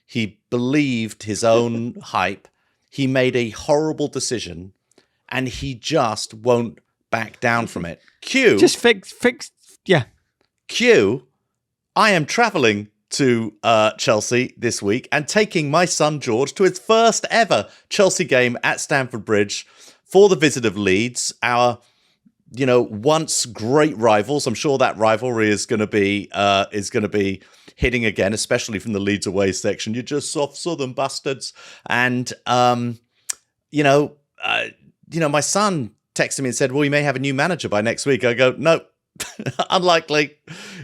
He believed his own hype. He made a horrible decision, and he just won't back down from it. Just fix. Yeah. I am traveling to Chelsea this week and taking my son George to his first ever Chelsea game at Stamford Bridge for the visit of Leeds, our once great rivals. I'm sure that rivalry is going to be hitting again, especially from the Leeds away section. You're just soft southern bastards. And my son texted me and said, "Well, we may have a new manager by next week." I go, "No, unlikely.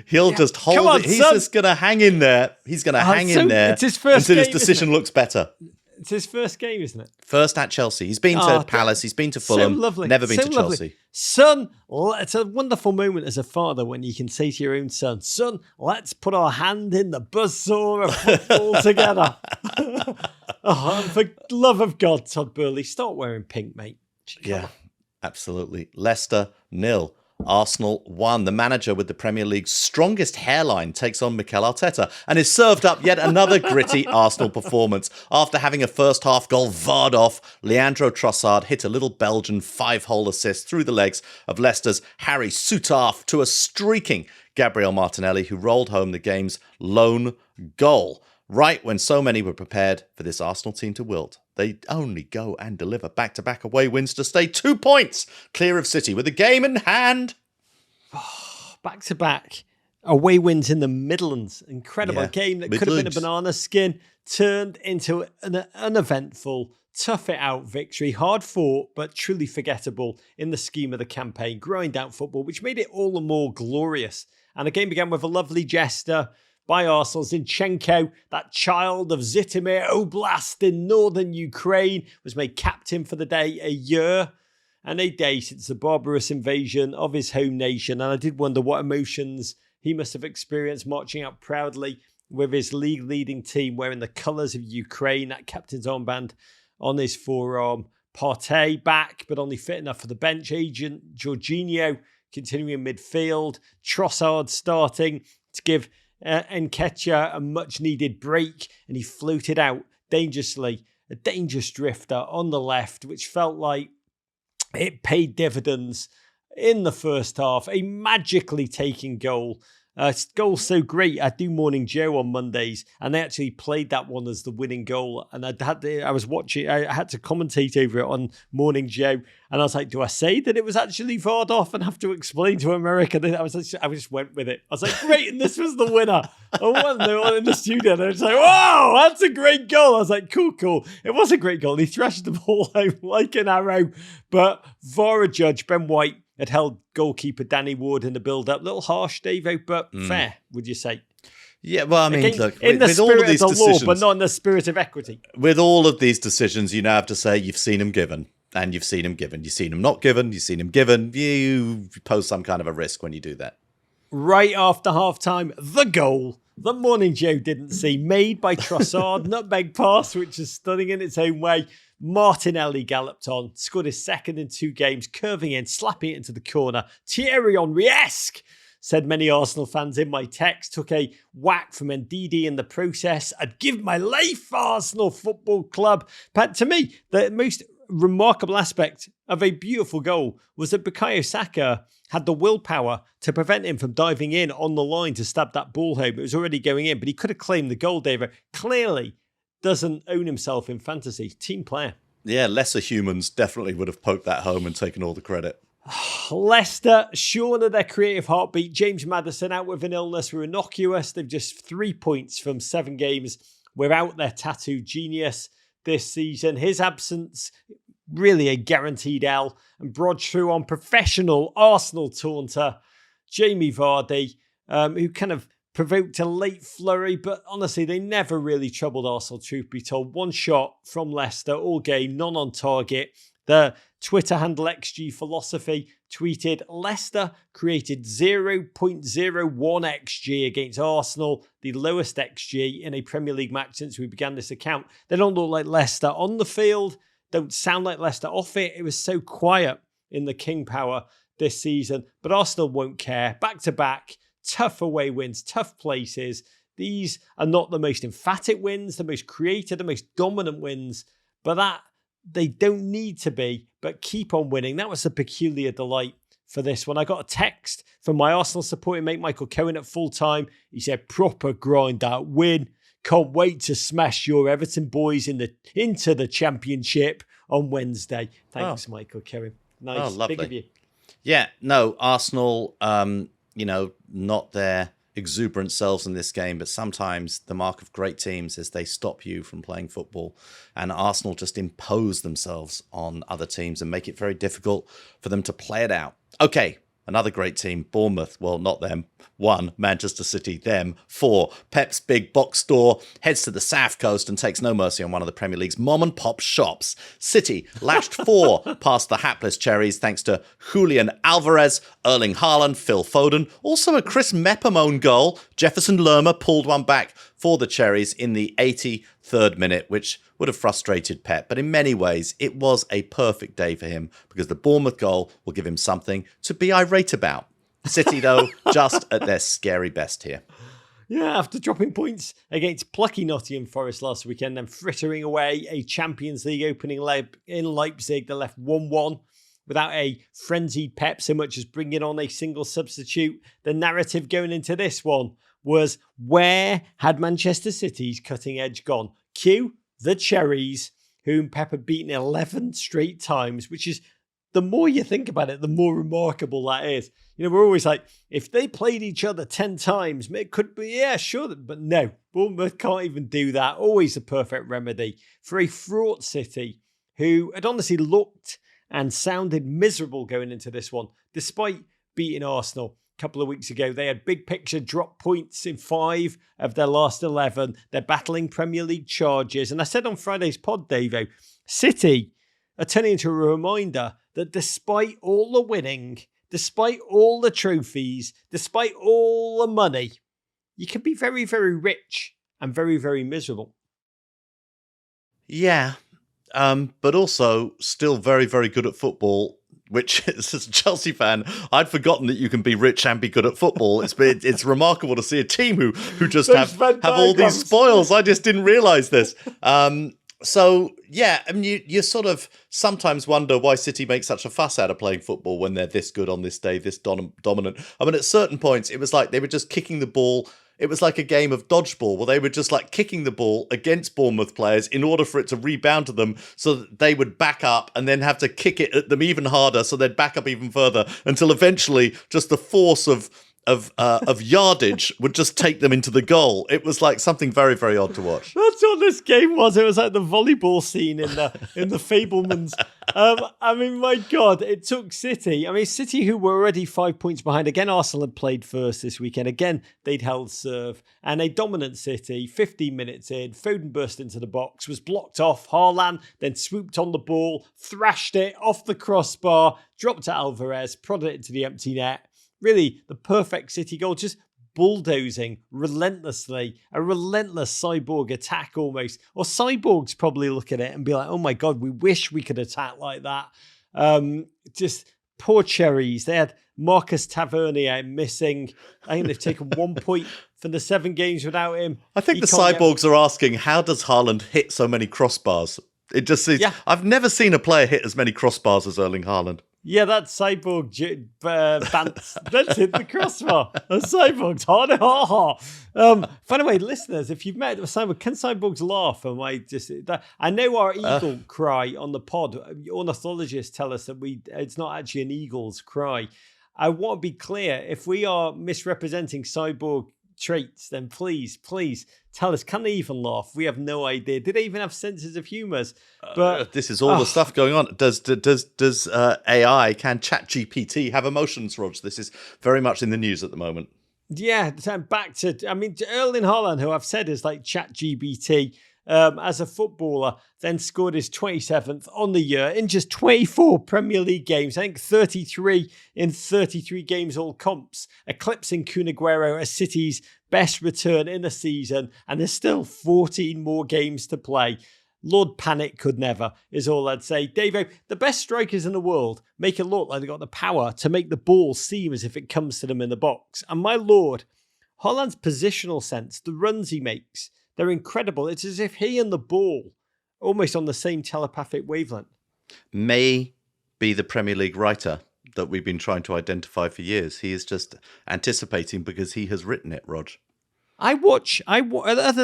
He'll just hold it. He's just going to hang in there. He's going to hang in there it's his first until game, his decision looks better." It's his first game, isn't it? First at Chelsea. He's been to Palace. He's been to Fulham. So lovely. Never been to lovely. Chelsea. Son, it's a wonderful moment as a father when you can say to your own son, "Son, let's put our hand in the buzzsaw of football together." And for love of God, Todd Burley, start wearing pink, mate. Yeah, absolutely. Leicester 0. Arsenal 1. The manager with the Premier League's strongest hairline takes on Mikel Arteta and is served up yet another gritty Arsenal performance. After having a first-half goal varred off, Leandro Trossard hit a little Belgian 5-hole assist through the legs of Leicester's Harry Southampton to a streaking Gabriel Martinelli, who rolled home the game's lone goal. Right when so many were prepared for this Arsenal team to wilt, they only go and deliver back-to-back away wins to stay 2 points clear of City with a game in hand. Back-to-back away wins in the Midlands. Incredible game that could have been a banana skin turned into an uneventful, tough-it-out victory. Hard fought, but truly forgettable in the scheme of the campaign. Grind-out football, which made it all the more glorious. And the game began with a lovely jester by Arsenal. Zinchenko, that child of Zhytomyr Oblast in northern Ukraine, was made captain for the day a year and a day since the barbarous invasion of his home nation. And I did wonder what emotions he must have experienced marching out proudly with his league-leading team wearing the colours of Ukraine, that captain's armband on his forearm. Partey back, but only fit enough for the bench. Agent Jorginho continuing in midfield. Trossard starting to give Nketiah a much-needed break, and he floated out dangerously. A dangerous drifter on the left, which felt like it paid dividends in the first half. A magically taken goal. Goal so great. I do Morning Joe on Mondays, and they actually played that one as the winning goal. And I had to commentate over it on Morning Joe, and I was like, do I say that it was actually VAR'd off and have to explain to America? I just went with it. I was like, great, and this was the winner. I won in the studio, and I was like, wow, that's a great goal. I was like, cool. It was a great goal. He thrashed the ball home like an arrow, but VAR judge Ben White had held goalkeeper Danny Ward in the build-up. A little harsh, Davo, but fair, would you say? Yeah, well, I mean, look, in the with all of these spirit of the law, decisions, but not in the spirit of equity. With all of these decisions, you now have to say you've seen him given, and you've seen him given. You've seen him not given, you've seen him given. You pose some kind of a risk when you do that. Right after half-time, the goal that Morning Joe didn't see, made by Trossard, nutmeg pass, which is stunning in its own way. Martinelli galloped on, scored his second in 2 games, curving in, slapping it into the corner. Thierry Henry-esque, said many Arsenal fans in my text. Took a whack from Ndidi in the process. I'd give my life for Arsenal Football Club. But to me, the most remarkable aspect of a beautiful goal was that Bukayo Saka had the willpower to prevent him from diving in on the line to stab that ball home. It was already going in, but he could have claimed the goal, David. Clearly doesn't own himself in fantasy. Team player. Yeah, lesser humans definitely would have poked that home and taken all the credit. Leicester, shorn of their creative heartbeat. James Maddison out with an illness were innocuous. They've just 3 points from 7 games without their tattoo genius this season. His absence, really a guaranteed L, and brought through on professional Arsenal taunter Jamie Vardy, who kind of provoked a late flurry, but honestly, they never really troubled Arsenal, truth be told. 1 shot from Leicester all game, none on target. The Twitter handle XG Philosophy tweeted, Leicester created 0.01 XG against Arsenal, the lowest XG in a Premier League match since we began this account. They don't look like Leicester on the field, don't sound like Leicester off it. It was so quiet in the King Power this season, but Arsenal won't care. Back-to-back, tough away wins, tough places. These are not the most emphatic wins, the most creative, the most dominant wins, but that they don't need to be, but keep on winning. That was a peculiar delight for this one. I got a text from my Arsenal supporting mate Michael Cohen at full time. He said, proper grind out win. Can't wait to smash your Everton boys into the championship on Wednesday. Thanks, Michael Cohen. Nice. Lovely. Big of you. Yeah, no, Arsenal, not their exuberant selves in this game, but sometimes the mark of great teams is they stop you from playing football, and Arsenal just impose themselves on other teams and make it very difficult for them to play it out. Okay, another great team, Bournemouth. Well, not them. 1, Manchester City. Them. 4, Pep's big box store heads to the South Coast and takes no mercy on one of the Premier League's mom and pop shops. City lashed 4 past the hapless Cherries thanks to Julian Alvarez, Erling Haaland, Phil Foden. Also a Chris Mepham goal. Jefferson Lerma pulled one back for the Cherries in the 83rd minute, which would have frustrated Pep. But in many ways, it was a perfect day for him because the Bournemouth goal will give him something to be irate about. City, though, just at their scary best here. Yeah, after dropping points against plucky Nottingham Forest last weekend and frittering away a Champions League opening leg in Leipzig, they left 1-1 without a frenzied Pep so much as bringing on a single substitute. The narrative going into this one was, where had Manchester City's cutting edge gone? Cue the Cherries, whom Pep had beaten 11 straight times, which is, the more you think about it, the more remarkable that is. You know, we're always like, if they played each other 10 times, it could be, yeah, sure. But no, Bournemouth can't even do that. Always a perfect remedy for a fraught City who had honestly looked and sounded miserable going into this one, despite beating Arsenal couple of weeks ago. They had big picture drop points in 5 of their last 11. They're battling Premier League charges. And I said on Friday's pod, Davo, City are turning into a reminder that despite all the winning, despite all the trophies, despite all the money, you can be very, very rich and very, very miserable. Yeah, but also still very, very good at football, which as a Chelsea fan, I'd forgotten that you can be rich and be good at football. It's remarkable to see a team who just have all these spoils. I just didn't realise this. So, yeah, I mean, you sort of sometimes wonder why City make such a fuss out of playing football when they're this good on this day, this dominant. I mean, at certain points, it was like they were just kicking the ball. It was like a game of dodgeball where they were just like kicking the ball against Bournemouth players in order for it to rebound to them so that they would back up and then have to kick it at them even harder so they'd back up even further until eventually just the force of yardage would just take them into the goal. It was like something very, very odd to watch. That's what this game was. It was like the volleyball scene in the Fabelmans. I mean, my God, it took City. I mean, City, who were already 5 points behind. Again, Arsenal had played first this weekend. Again, they'd held serve. And a dominant City, 15 minutes in, Foden burst into the box, was blocked off. Haaland then swooped on the ball, thrashed it off the crossbar, dropped to Alvarez, prodded it into the empty net. Really, the perfect City goal, just bulldozing relentlessly, a relentless cyborg attack almost. Or cyborgs probably look at it and be like, oh my God, we wish we could attack like that. Just poor cherries. They had Marcus Tavernier missing. I think they've taken 1 point from the 7 games without him. I think the cyborgs are asking, how does Haaland hit so many crossbars? It just seems, I've never seen a player hit as many crossbars as Erling Haaland. Yeah, that cyborg Bants. Let's hit the crossbar. A cyborg's hard. By the way, listeners, if you've met a cyborg, can cyborgs laugh? I know our eagle cry on the pod. Ornithologists tell us that it's not actually an eagle's cry. I want to be clear. If we are misrepresenting cyborg traits, then please tell us, can they even laugh? We have no idea. Do they even have senses of humour? But this is all the stuff going on. Does AI, can ChatGPT have emotions, Rog? This is very much in the news at the moment. Yeah, back to, I mean, Erling Haaland, who I've said is like ChatGPT, as a footballer, then scored his 27th on the year in just 24 Premier League games. I think 33 in 33 games, all comps, eclipsing Kun Aguero as City's best return in a season. And there's still 14 more games to play. Lord Panic could never, is all I'd say. Davo, the best strikers in the world make it look like they've got the power to make the ball seem as if it comes to them in the box. And my Lord, Haaland's positional sense, the runs he makes, they're incredible. It's as if he and the ball are almost on the same telepathic wavelength. May be the Premier League writer that we've been trying to identify for years. He is just anticipating because he has written it, Rog. Either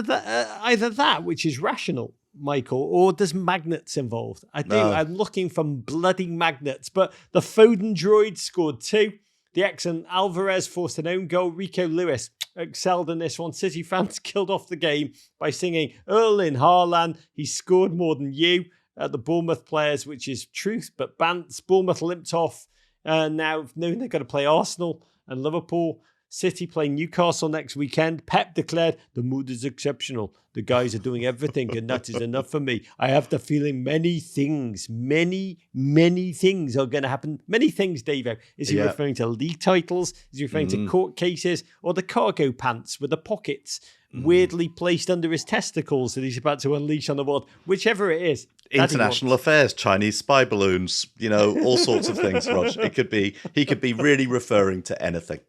that, which is rational, Michael, or there's magnets involved. I'm looking for bloody magnets. But the Foden droid scored 2. The excellent Alvarez forced an own goal. Rico Lewis excelled in this one. City fans killed off the game by singing Erling Haaland. He scored more than you at the Bournemouth players, which is truth, but bants. Bournemouth limped off. Now knowing they've got to play Arsenal and Liverpool. City play Newcastle next weekend. Pep declared, the mood is exceptional. The guys are doing everything and that is enough for me. I have the feeling many things are going to happen. Many things, Davo. Is he referring to league titles? Is he referring to court cases? Or the cargo pants with the pockets weirdly placed under his testicles that he's about to unleash on the world? Whichever it is. International affairs, Chinese spy balloons, all sorts of things, Rog. He could be really referring to anything.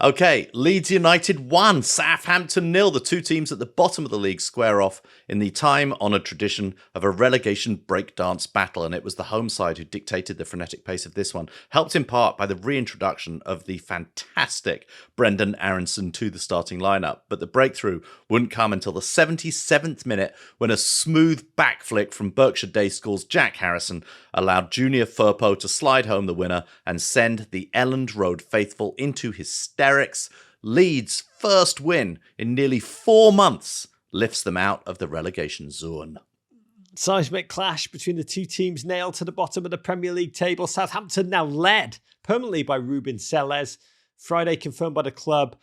Okay, Leeds United 1, Southampton 0. The two teams at the bottom of the league square off in the time-honoured tradition of a relegation breakdance battle, and it was the home side who dictated the frenetic pace of this one, helped in part by the reintroduction of the fantastic Brendan Aronson to the starting lineup. But the breakthrough wouldn't come until the 77th minute when a smooth backflick from Berkshire Day School's Jack Harrison allowed Junior Firpo to slide home the winner and send the Elland Road faithful into hysterics. Leeds' first win in nearly 4 months lifts them out of the relegation zone. Seismic clash between the two teams nailed to the bottom of the Premier League table. Southampton now led permanently by Ruben Selles. Friday confirmed by the club,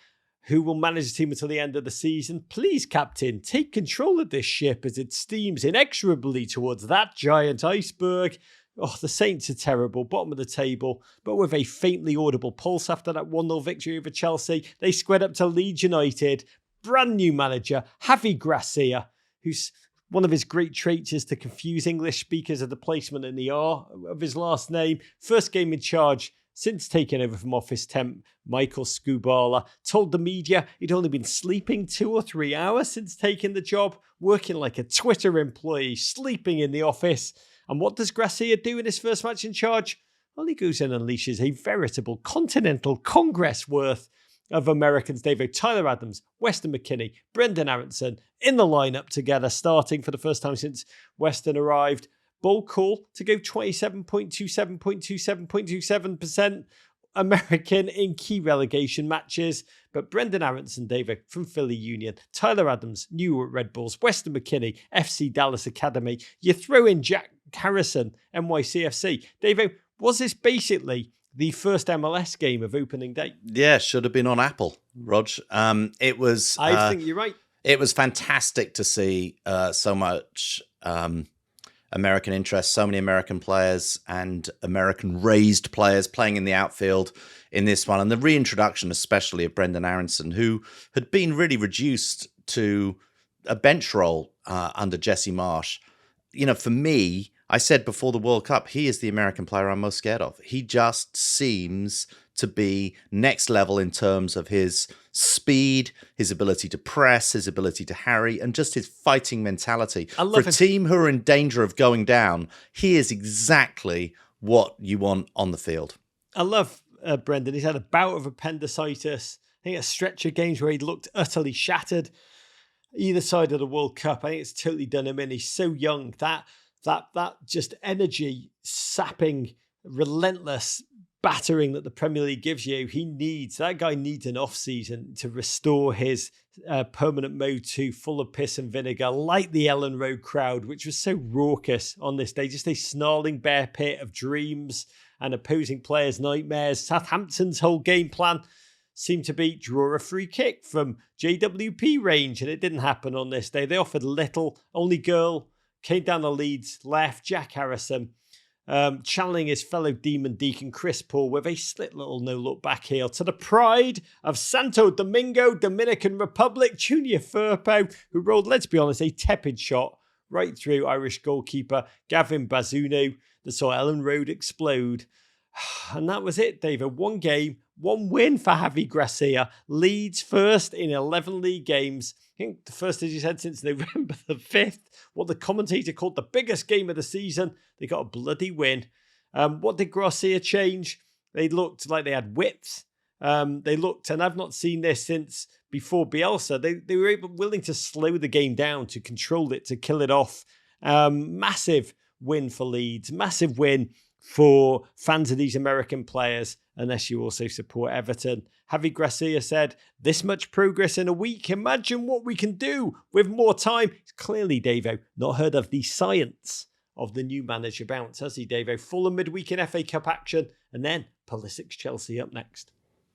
who will manage the team until the end of the season. Please, captain, take control of this ship as it steams inexorably towards that giant iceberg. Oh, the Saints are terrible, bottom of the table, but with a faintly audible pulse after that 1-0 victory over Chelsea. They squared up to Leeds United. Brand new manager, Javi Gracia, who's one of his great traits is to confuse English speakers of the placement in the R of his last name. First game in charge since taking over from office temp Michael Skubala. Told the media he'd only been sleeping 2 or 3 hours since taking the job, working like a Twitter employee, sleeping in the office. And what does Gracia do in his first match in charge? Well, he goes and unleashes a veritable continental congress worth of Americans. Davo, Tyler Adams, Weston McKennie, Brendan Aronson in the lineup together, starting for the first time since Weston arrived. Bold call to go 27.27% American in key relegation matches. But Brendan Aronson, Davo, from Philly Union, Tyler Adams, new at Red Bulls, Weston McKennie, FC Dallas Academy. You throw in Jack Harrison, NYCFC. Davo, was this basically the first MLS game of opening day? Yeah, should have been on Apple, Rog. It was. I think you're right. It was fantastic to see so much American interest, so many American players and American-raised players playing in the outfield in this one, and the reintroduction, especially of Brendan Aronson, who had been really reduced to a bench role under Jesse Marsch. You know, for me, I said before the World Cup, he is the American player I'm most scared of. He just seems to be next level in terms of his speed, his ability to press, his ability to harry, and just his fighting mentality. For a team who are in danger of going down, he is exactly what you want on the field. I love Brendan. He's had a bout of appendicitis. I think a stretch of games where he looked utterly shattered either side of the World Cup. I think it's totally done him in. He's so young. That just energy sapping, relentless battering that the Premier League gives you, that guy needs an off-season to restore his permanent mode to full of piss and vinegar, like the Ellen Road crowd, which was so raucous on this day. Just a snarling bear pit of dreams and opposing players' nightmares. Southampton's whole game plan seemed to be draw a free kick from JWP range, and it didn't happen on this day. They offered little. Only girl came down the Leeds left, Jack Harrison, channeling his fellow Demon Deacon Chris Paul with a slit little no-look back heel to the pride of Santo Domingo, Dominican Republic, Junior Firpo, who rolled, let's be honest, a tepid shot right through Irish goalkeeper Gavin Bazunu that saw Ellen Road explode. And that was it, David. One game, one win for Javi Gracia. Leeds first in 11 league games. I think the first, as you said, since November the 5th. What the commentator called the biggest game of the season. They got a bloody win. What did Gracia change? They looked like they had width. They looked, and I've not seen this since before Bielsa. They were willing to slow the game down, to control it, to kill it off. Massive win for Leeds. Massive win for fans of these American players, unless you also support Everton. Javi Gracia said, this much progress in a week. Imagine what we can do with more time. It's clearly, Davo, not heard of the science of the new manager bounce, has he, Davo? Fulham midweek in FA Cup action, and then Pulisic's Chelsea up next.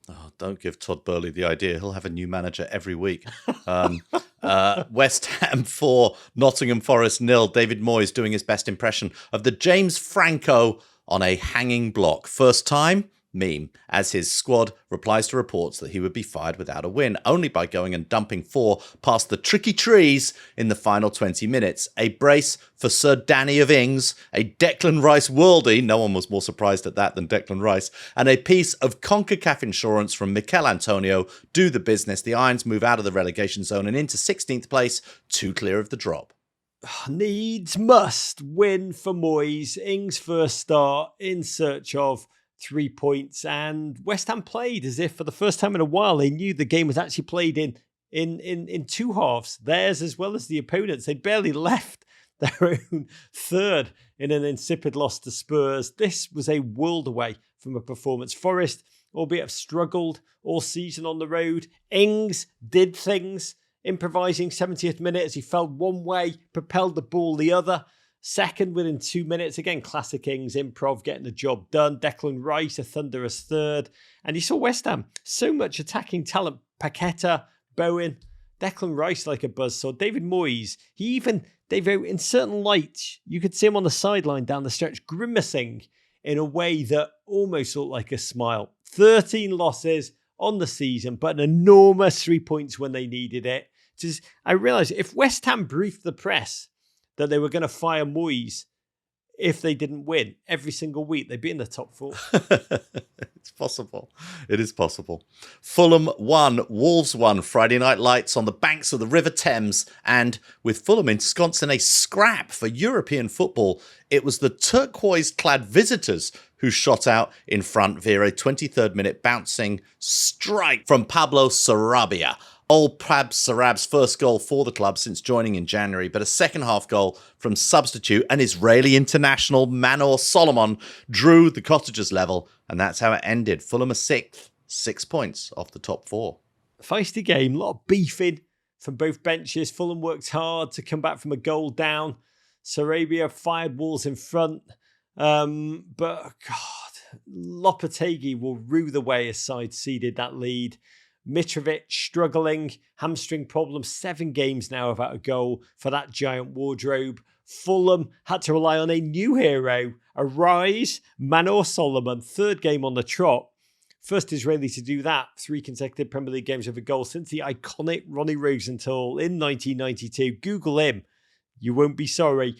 Oh, don't give Todd Burley the idea. He'll have a new manager every week. West Ham 4, Nottingham Forest 0. David Moyes doing his best impression of the James Franco on a hanging block. First time, meme, as his squad replies to reports that he would be fired without a win, only by going and dumping 4 past the tricky trees in the final 20 minutes. A brace for Sir Danny of Ings, a Declan Rice worldie, no one was more surprised at that than Declan Rice, and a piece of CONCACAF insurance from Mikel Antonio do the business. The Irons move out of the relegation zone and into 16th place, 2 clear of the drop. Needs must win for Moyes. Ings' first start in search of 3 points, and West Ham played as if for the first time in a while they knew the game was actually played in two halves, theirs as well as the opponents. They'd barely left their own third in an insipid loss to Spurs. This was a world away from a performance. Forest, albeit have struggled all season on the road. Ings did things, improvising 70th minute as he fell one way, propelled the ball the other. second within 2 minutes. Again, classic Ings, improv, getting the job done. Declan Rice, a thunderous third. And you saw West Ham, so much attacking talent. Paqueta, Bowen, Declan Rice like a buzzsaw. David Moyes, in certain lights, you could see him on the sideline down the stretch, grimacing in a way that almost looked like a smile. 13 losses on the season, but an enormous 3 points when they needed it. I realised if West Ham briefed the press that they were going to fire Moyes if they didn't win every single week, they'd be in the top 4. It's possible. It is possible. Fulham won, Wolves won. Friday night lights on the banks of the River Thames. And with Fulham ensconced in a scrap for European football, it was the turquoise-clad visitors who shot out in front via a 23rd minute bouncing strike from Pablo Sarabia. Old Pab Sarab's first goal for the club since joining in January, but a second half goal from substitute and Israeli international Manor Solomon drew the Cottagers level, and that's how it ended. Fulham are 6th, 6 points off the top 4. Feisty game, a lot of beefing from both benches. Fulham worked hard to come back from a goal down. Sarabia fired Wolves in front, but God, Lopetegui will rue the way his side ceded that lead. Mitrovic struggling, hamstring problems, 7 games now without a goal for that giant wardrobe. Fulham had to rely on a new hero, a rise, Manor Solomon, 3rd game on the trot. First Israeli to do that, 3 consecutive Premier League games with a goal since the iconic Ronnie Rosenthal in 1992. Google him, you won't be sorry.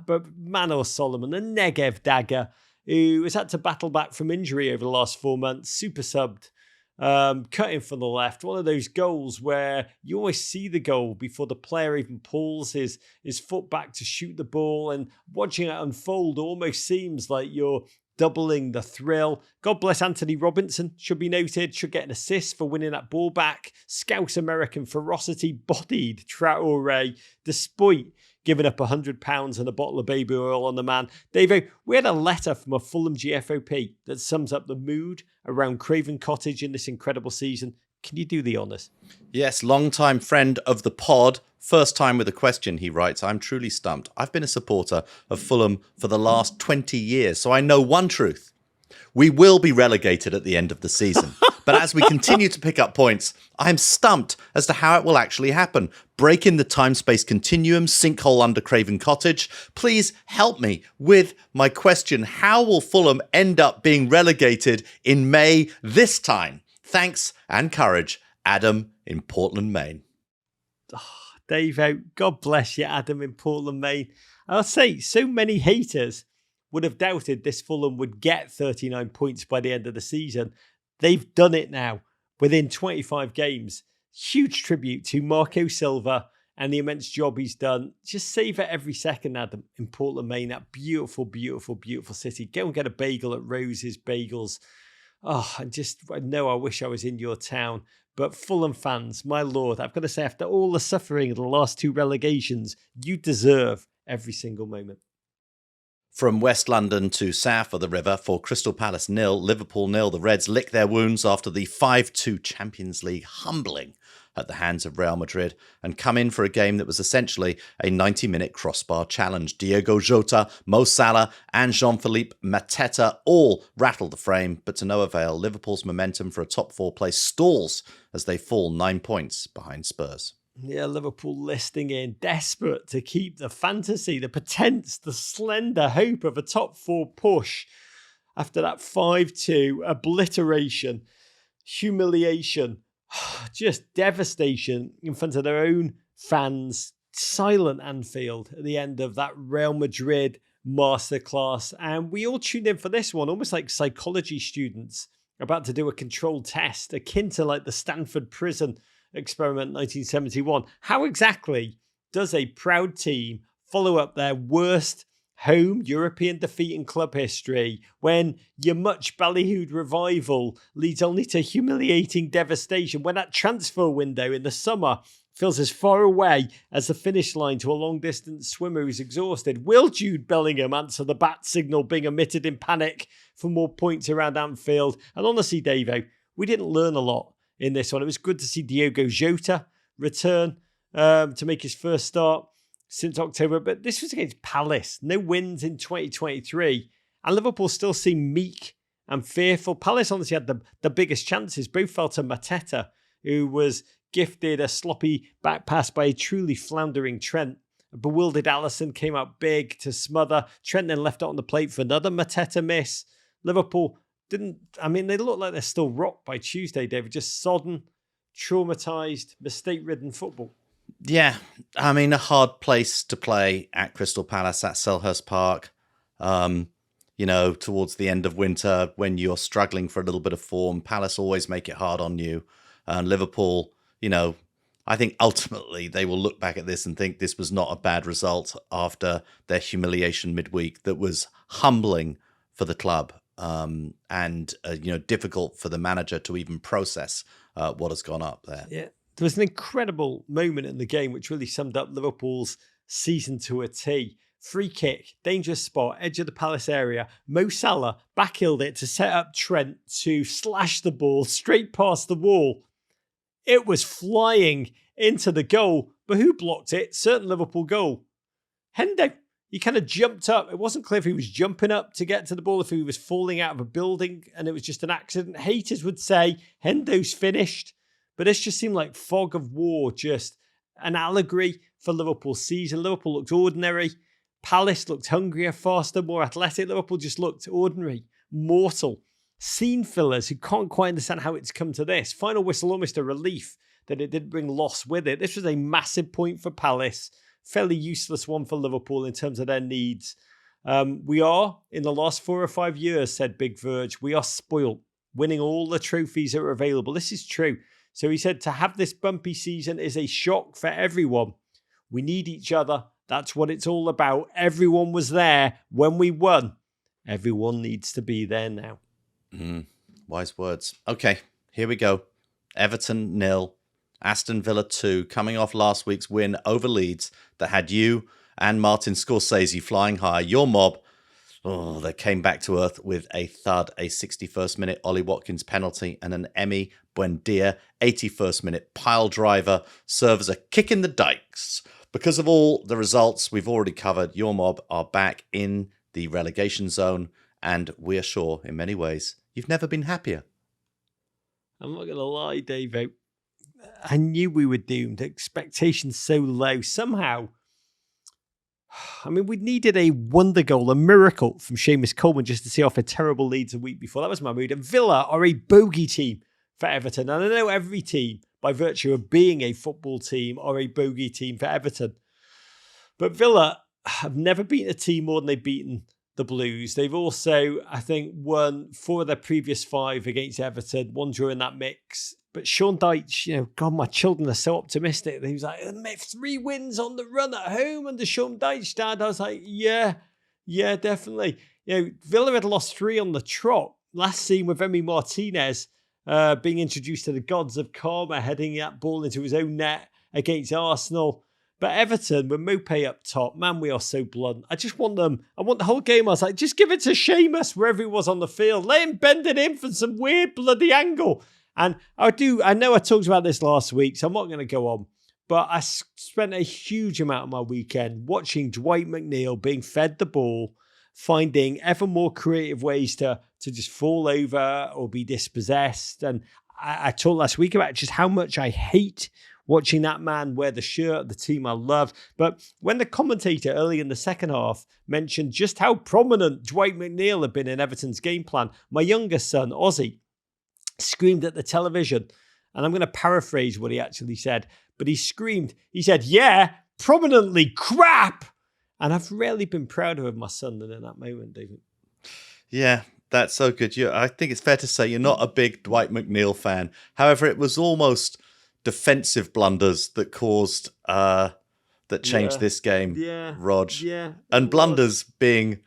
But Manor Solomon, the Negev dagger, who has had to battle back from injury over the last 4 months, super subbed. Cutting from the left, one of those goals where you always see the goal before the player even pulls his foot back to shoot the ball, and watching it unfold almost seems like you're doubling the thrill. God bless Anthony Robinson, should be noted, should get an assist for winning that ball back. Scouse American ferocity bodied Traore despite giving up £100 and a bottle of baby oil on the man. Davo, we had a letter from a Fulham GFOP that sums up the mood around Craven Cottage in this incredible season. Can you do the honours? Yes, long-time friend of the pod. First time with a question, he writes. I'm truly stumped. I've been a supporter of Fulham for the last 20 years, so I know one truth. We will be relegated at the end of the season. But as we continue to pick up points, I'm stumped as to how it will actually happen. Break in the time-space continuum, sinkhole under Craven Cottage. Please help me with my question. How will Fulham end up being relegated in May this time? Thanks and courage, Adam in Portland, Maine. Dave, God bless you, Adam in Portland, Maine. I'll say so many haters would have doubted this Fulham would get 39 points by the end of the season. They've done it now within 25 games. Huge tribute to Marco Silva and the immense job he's done. Just savour every second, Adam, in Portland, Maine. That beautiful, beautiful, beautiful city. Go and get a bagel at Rose's Bagels. I know I wish I was in your town. But Fulham fans, my lord, I've got to say, after all the suffering of the last 2 relegations, you deserve every single moment. From West London to south of the river, for Crystal Palace 0, Liverpool 0, the Reds lick their wounds after the 5-2 Champions League humbling at the hands of Real Madrid and come in for a game that was essentially a 90-minute crossbar challenge. Diogo Jota, Mo Salah and Jean-Philippe Mateta all rattled the frame, but to no avail. Liverpool's momentum for a top 4 place stalls as they fall 9 points behind Spurs. Yeah, Liverpool listing in, desperate to keep the fantasy, the pretense, the slender hope of a top 4 push after that 5-2 obliteration, humiliation, just devastation in front of their own fans. Silent Anfield at the end of that Real Madrid masterclass. And we all tuned in for this one, almost like psychology students about to do a controlled test, akin to like the Stanford prison experiment 1971. How exactly does a proud team follow up their worst home European defeat in club history when your much ballyhooed revival leads only to humiliating devastation, when that transfer window in the summer feels as far away as the finish line to a long-distance swimmer who's exhausted? Will Jude Bellingham answer the bat signal being emitted in panic for more points around Anfield? And honestly, Davo, we didn't learn a lot in this one. It was good to see Diogo Jota return to make his first start. since October, but this was against Palace. No wins in 2023. And Liverpool still seem meek and fearful. Palace honestly had the biggest chances. Both fell to Mateta, who was gifted a sloppy back pass by a truly floundering Trent. A bewildered Alisson came out big to smother. Trent then left it on the plate for another Mateta miss. Liverpool they look like they're still rocked by Tuesday, David. Just sodden, traumatised, mistake-ridden football. Yeah, I mean, a hard place to play at Crystal Palace at Selhurst Park. Towards the end of winter when you're struggling for a little bit of form. Palace always make it hard on you. And Liverpool, I think ultimately they will look back at this and think this was not a bad result after their humiliation midweek that was humbling for the club and difficult for the manager to even process what has gone up there. Yeah, there was an incredible moment in the game which really summed up Liverpool's season to a T. Free kick, dangerous spot, edge of the Palace area. Mo Salah backheeled it to set up Trent to slash the ball straight past the wall. It was flying into the goal, but who blocked it? Certain Liverpool goal. Hendo. He kind of jumped up. It wasn't clear if he was jumping up to get to the ball, if he was falling out of a building and it was just an accident. Haters would say Hendo's finished, but this just seemed like fog of war, just an allegory for Liverpool's season. Liverpool looked ordinary. Palace looked hungrier, faster, more athletic. Liverpool just looked ordinary, mortal. Scene fillers who can't quite understand how it's come to this. Final whistle, almost a relief that it didn't bring loss with it. This was a massive point for Palace. Fairly useless one for Liverpool in terms of their needs. We are, in the last 4 or 5 years, said Big Verge, we are spoilt, winning all the trophies that are available. This is true. So he said to have this bumpy season is a shock for everyone. We need each other. That's what it's all about. Everyone was there when we won. Everyone needs to be there now. Wise words. Okay, here we go. Everton 0, Aston Villa 2, coming off last week's win over Leeds that had you and Martin Scorsese flying high. Your mob, they came back to earth with a thud, a 61st minute Ollie Watkins penalty and an Emi Buendia 81st minute pile driver serve as a kick in the dikes. Because of all the results we've already covered, your mob are back in the relegation zone, and we are sure, in many ways, you've never been happier. I'm not going to lie, Davo. I knew we were doomed. Expectations so low. Somehow, we needed a wonder goal, a miracle from Seamus Coleman just to see off a terrible Leeds a week before. That was my mood. And Villa are a bogey team for Everton. And I know every team, by virtue of being a football team, are a bogey team for Everton. But Villa have never beaten a team more than they've beaten the Blues. They've also, I think, won 4 of their previous 5 against Everton, 1 during that mix. But Sean Dyche, God, my children are so optimistic. He was like, 3 wins on the run at home under Sean Dyche, Dad. I was like, yeah, definitely. Villa had lost 3 on the trot. Last scene with Emi Martinez being introduced to the gods of karma, heading that ball into his own net against Arsenal. But Everton, with Mopé up top, man, we are so blunt. I just want them. I want the whole game. I was like, just give it to Seamus wherever he was on the field. Let him bend it in for some weird bloody angle. And I know I talked about this last week, so I'm not going to go on. But I spent a huge amount of my weekend watching Dwight McNeil being fed the ball, finding ever more creative ways to just fall over or be dispossessed. And I talked last week about just how much I hate watching that man wear the shirt of the team I love. But when the commentator early in the second half mentioned just how prominent Dwight McNeil had been in Everton's game plan, my youngest son, Ozzy, screamed at the television. And I'm going to paraphrase what he actually said. But he said, yeah, prominently crap. And I've rarely been prouder of my son than in that moment, David. Yeah, that's so good. I think it's fair to say you're not a big Dwight McNeil fan. However, it was almost defensive blunders that caused that changed this game, Rog. Yeah, and blunders being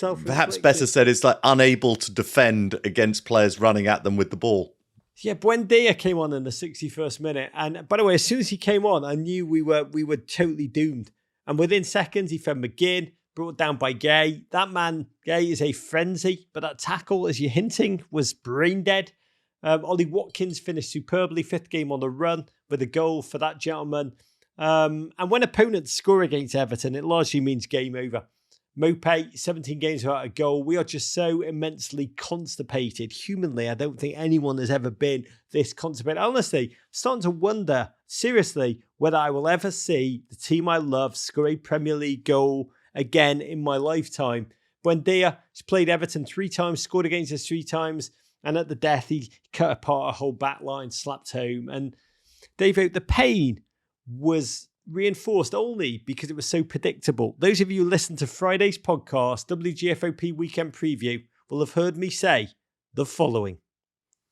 perhaps better said, it's like unable to defend against players running at them with the ball. Yeah, Buendia came on in the 61st minute, and by the way, as soon as he came on, I knew we were totally doomed. And within seconds, he fed McGinn, brought down by Gay. That man, Gay, is a frenzy, but that tackle, as you're hinting, was brain dead. Ollie Watkins finished superbly, 5th game on the run with a goal for that gentleman. And when opponents score against Everton, it largely means game over. Mopé, 17 games without a goal. We are just so immensely constipated. Humanly, I don't think anyone has ever been this constipated. Honestly, starting to wonder, seriously, whether I will ever see the team I love score a Premier League goal again in my lifetime. Buendia has played Everton 3 times, scored against us 3 times, and at the death, he cut apart a whole back line, slapped home. And Davo, the pain was reinforced only because it was so predictable. Those of you who listened to Friday's podcast, WGFOP Weekend Preview, will have heard me say the following.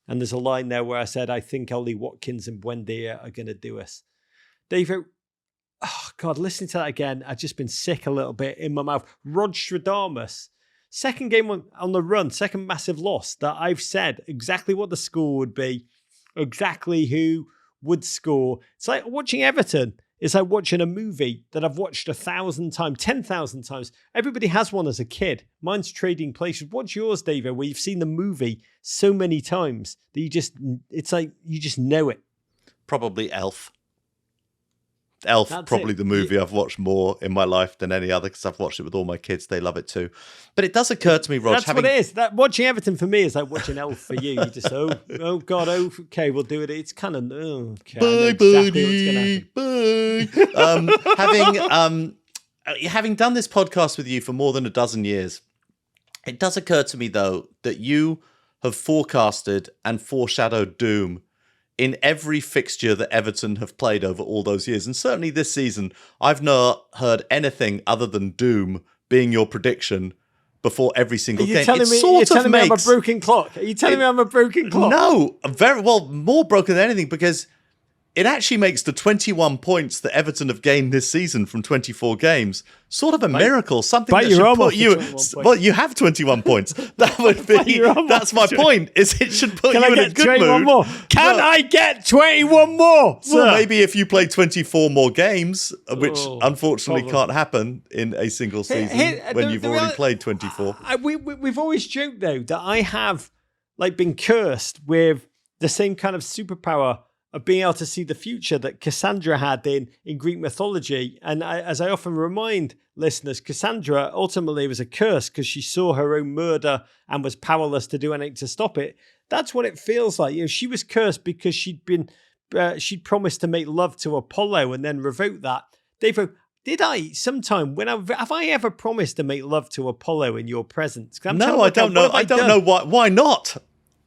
And there's a line there where I said, I think Ollie Watkins and Buendia are going to do us. Davo, oh God, listening to that again, I've just been sick a little bit in my mouth. Rog Stradamus, second game on the run, second massive loss that I've said exactly what the score would be, exactly who would score. It's like watching Everton. It's like watching a movie that I've watched 1,000 times, 10,000 times. Everybody has one as a kid. Mine's Trading Places. What's yours, David, where you've seen the movie so many times that it's like you just know it? Probably Elf. Elf, that's probably the movie I've watched more in my life than any other because I've watched it with all my kids. They love it too. But it does occur to me, Rog. That's what it is. Watching Everton for me is like watching Elf for you. You just, oh God, okay, we'll do it. It's kind of, okay, bye, buddy, bye. Having done this podcast with you for more than a dozen years, it does occur to me, though, that you have forecasted and foreshadowed doom in every fixture that Everton have played over all those years. And certainly this season, I've not heard anything other than doom being your prediction before every single game. You're telling me I'm a broken clock? Are you telling me I'm a broken clock? No, very well, more broken than anything, because it actually makes the 21 points that Everton have gained this season from 24 games sort of a miracle. Something that should put you... Well, you have 21 points. That would be... That's my point, is it should put you in a good mood. More? Can I get 21 more? Well, maybe if you play 24 more games, which unfortunately can't happen in a single season when you've already played 24. We've always joked, though, that I have been cursed with the same kind of superpower of being able to see the future that Cassandra had in Greek mythology. And as I often remind listeners, Cassandra ultimately was a curse because she saw her own murder and was powerless to do anything to stop it. That's what it feels like. She was cursed because she'd promised to make love to Apollo and then revoked that. Davo, did I sometime have I ever promised to make love to Apollo in your presence? No, I don't know. I don't know why. Why not?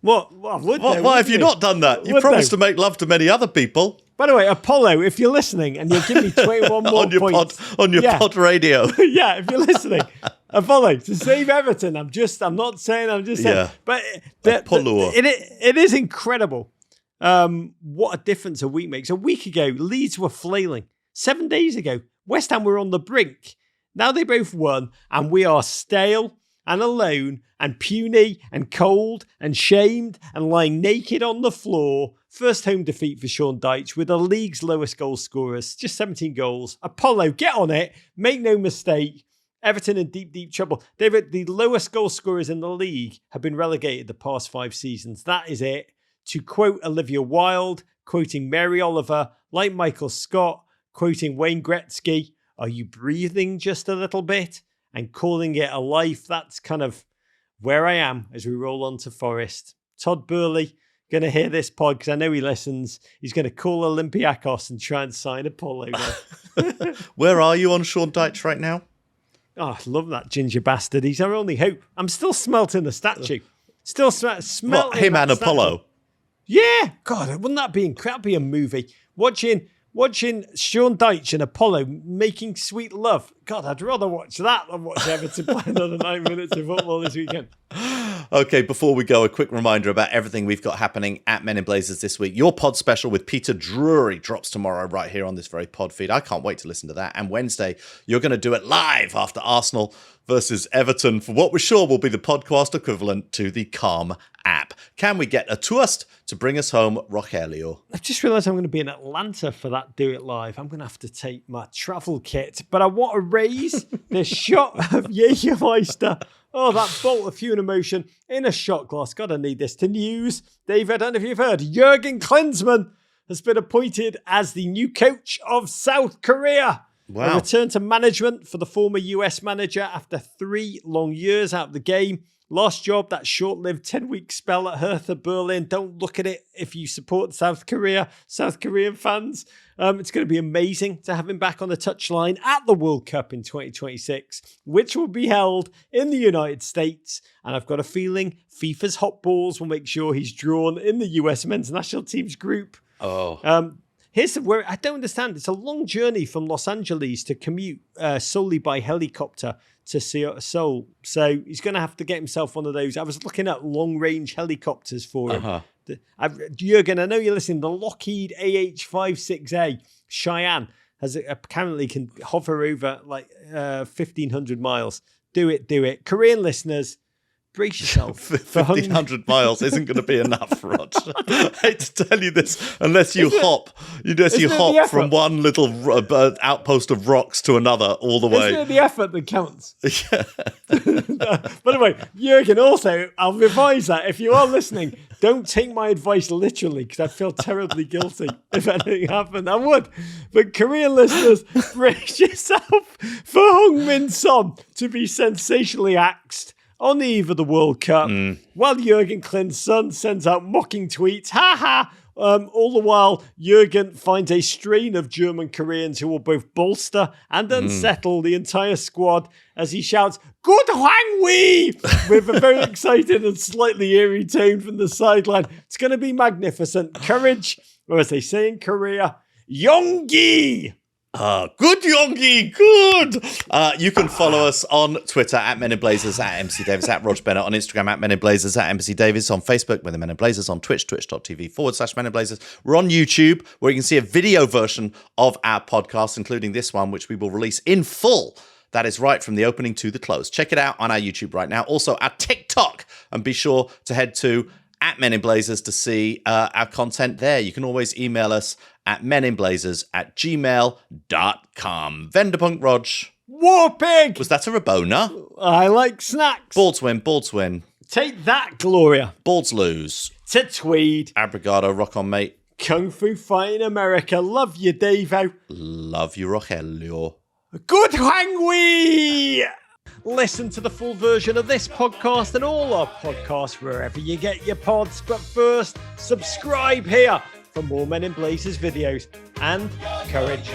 Why have you not done that? You promised to make love to many other people. By the way, Apollo, if you're listening and you'll give me 21 more points. On your pod radio. Yeah, if you're listening. Apollo, to save Everton. I'm just saying. Yeah. But it is incredible what a difference a week makes. A week ago, Leeds were flailing. 7 days ago, West Ham were on the brink. Now they both won, and we are stale and alone and puny and cold and shamed and lying naked on the floor. First home defeat for Sean Dyche with the league's lowest goal scorers, just 17 goals. Apollo, get on it. Make no mistake. Everton in deep, deep trouble. David, the lowest goal scorers in the league have been relegated the past 5 seasons. That is it. To quote Olivia Wilde, quoting Mary Oliver, like Michael Scott, quoting Wayne Gretzky, are you breathing just a little bit? And calling it a life. That's kind of where I am as we roll on to Forest. Todd Burley, going to hear this pod because I know he listens. He's going to call Olympiacos and try and sign Apollo. Where are you on Sean Dyche right now? Oh, I love that ginger bastard. He's our only hope. I'm still smelting the statue. Still smelting him and Apollo. Yeah. God, wouldn't that be incredible? That'd be a movie. Watching Sean Dyche and Apollo making sweet love. God, I'd rather watch that than watch Everton play another 9 minutes of football this weekend. Okay, before we go, a quick reminder about everything we've got happening at Men in Blazers this week. Your pod special with Peter Drury drops tomorrow right here on this very pod feed. I can't wait to listen to that. And Wednesday, you're going to do it live after Arsenal versus Everton for what we're sure will be the podcast equivalent to the Calm app. Can we get a toast to bring us home, Rogelio? I've just realised I'm going to be in Atlanta for that Do It Live. I'm going to have to take my travel kit, but I want to raise the shot of Jägermeister. Oh, that bolt of human emotion in a shot glass. God, I need this to news. Dave, I don't know if you've heard. Jurgen Klinsmann has been appointed as the new coach of South Korea. Wow. A return to management for the former US manager after 3 long years out of the game. Last job, that short-lived 10-week spell at Hertha Berlin. Don't look at it if you support South Korean fans. It's going to be amazing to have him back on the touchline at the World Cup in 2026, which will be held in the United States. And I've got a feeling FIFA's hot balls will make sure he's drawn in the US men's national team's group. Here's where I don't understand. It's a long journey from Los Angeles to commute solely by helicopter to Seoul. So he's going to have to get himself one of those. I was looking at long-range helicopters for him. Jurgen, I know you're listening. The Lockheed AH-56A Cheyenne apparently can hover over like 1,500 miles. Do it. Korean listeners, brace yourself. 1,500 miles isn't going to be enough, Rog. I hate to tell you this, unless you hop from one little outpost of rocks to another all the way. Isn't it the effort that counts? Yeah. By the way, Jurgen, also, I'll revise that. If you are listening, don't take my advice literally, because I feel terribly guilty if anything happened. I would. But Korean listeners, brace yourself for Heung-min Son to be sensationally axed on the eve of the World Cup, while Jurgen Klinsmann's son sends out mocking tweets, all the while Jurgen finds a strain of German Koreans who will both bolster and unsettle the entire squad as he shouts, "Good Hwang-wee!" with a very excited and slightly eerie tone from the sideline. It's going to be magnificent. Courage, or as they say in Korea, Yonggi! Good, Yonggi, good. You can follow us on Twitter at Men in Blazers, at MC Davis, at Rog Bennett, on Instagram at Men in Blazers, at MC Davis, on Facebook with the Men in Blazers, on Twitch, twitch.tv/Men in Blazers. We're on YouTube, where you can see a video version of our podcast, including this one, which we will release in full. That is right from the opening to the close. Check it out on our YouTube right now. Also, our TikTok, and be sure to head to at Men in Blazers to see our content there. You can always email us at meninblazers@gmail.com. Venderpunk Rog. Warpig! Was that a Rabona? I like snacks. Balds win. Take that, Gloria. Balds lose. To Tweed. Abrigado, rock on, mate. Kung Fu Fighting America. Love you, Davo. Love you, Rogelio. Good Hwang-wee! Listen to the full version of this podcast and all our podcasts wherever you get your pods. But first, subscribe here for more Men in Blazers videos. And courage.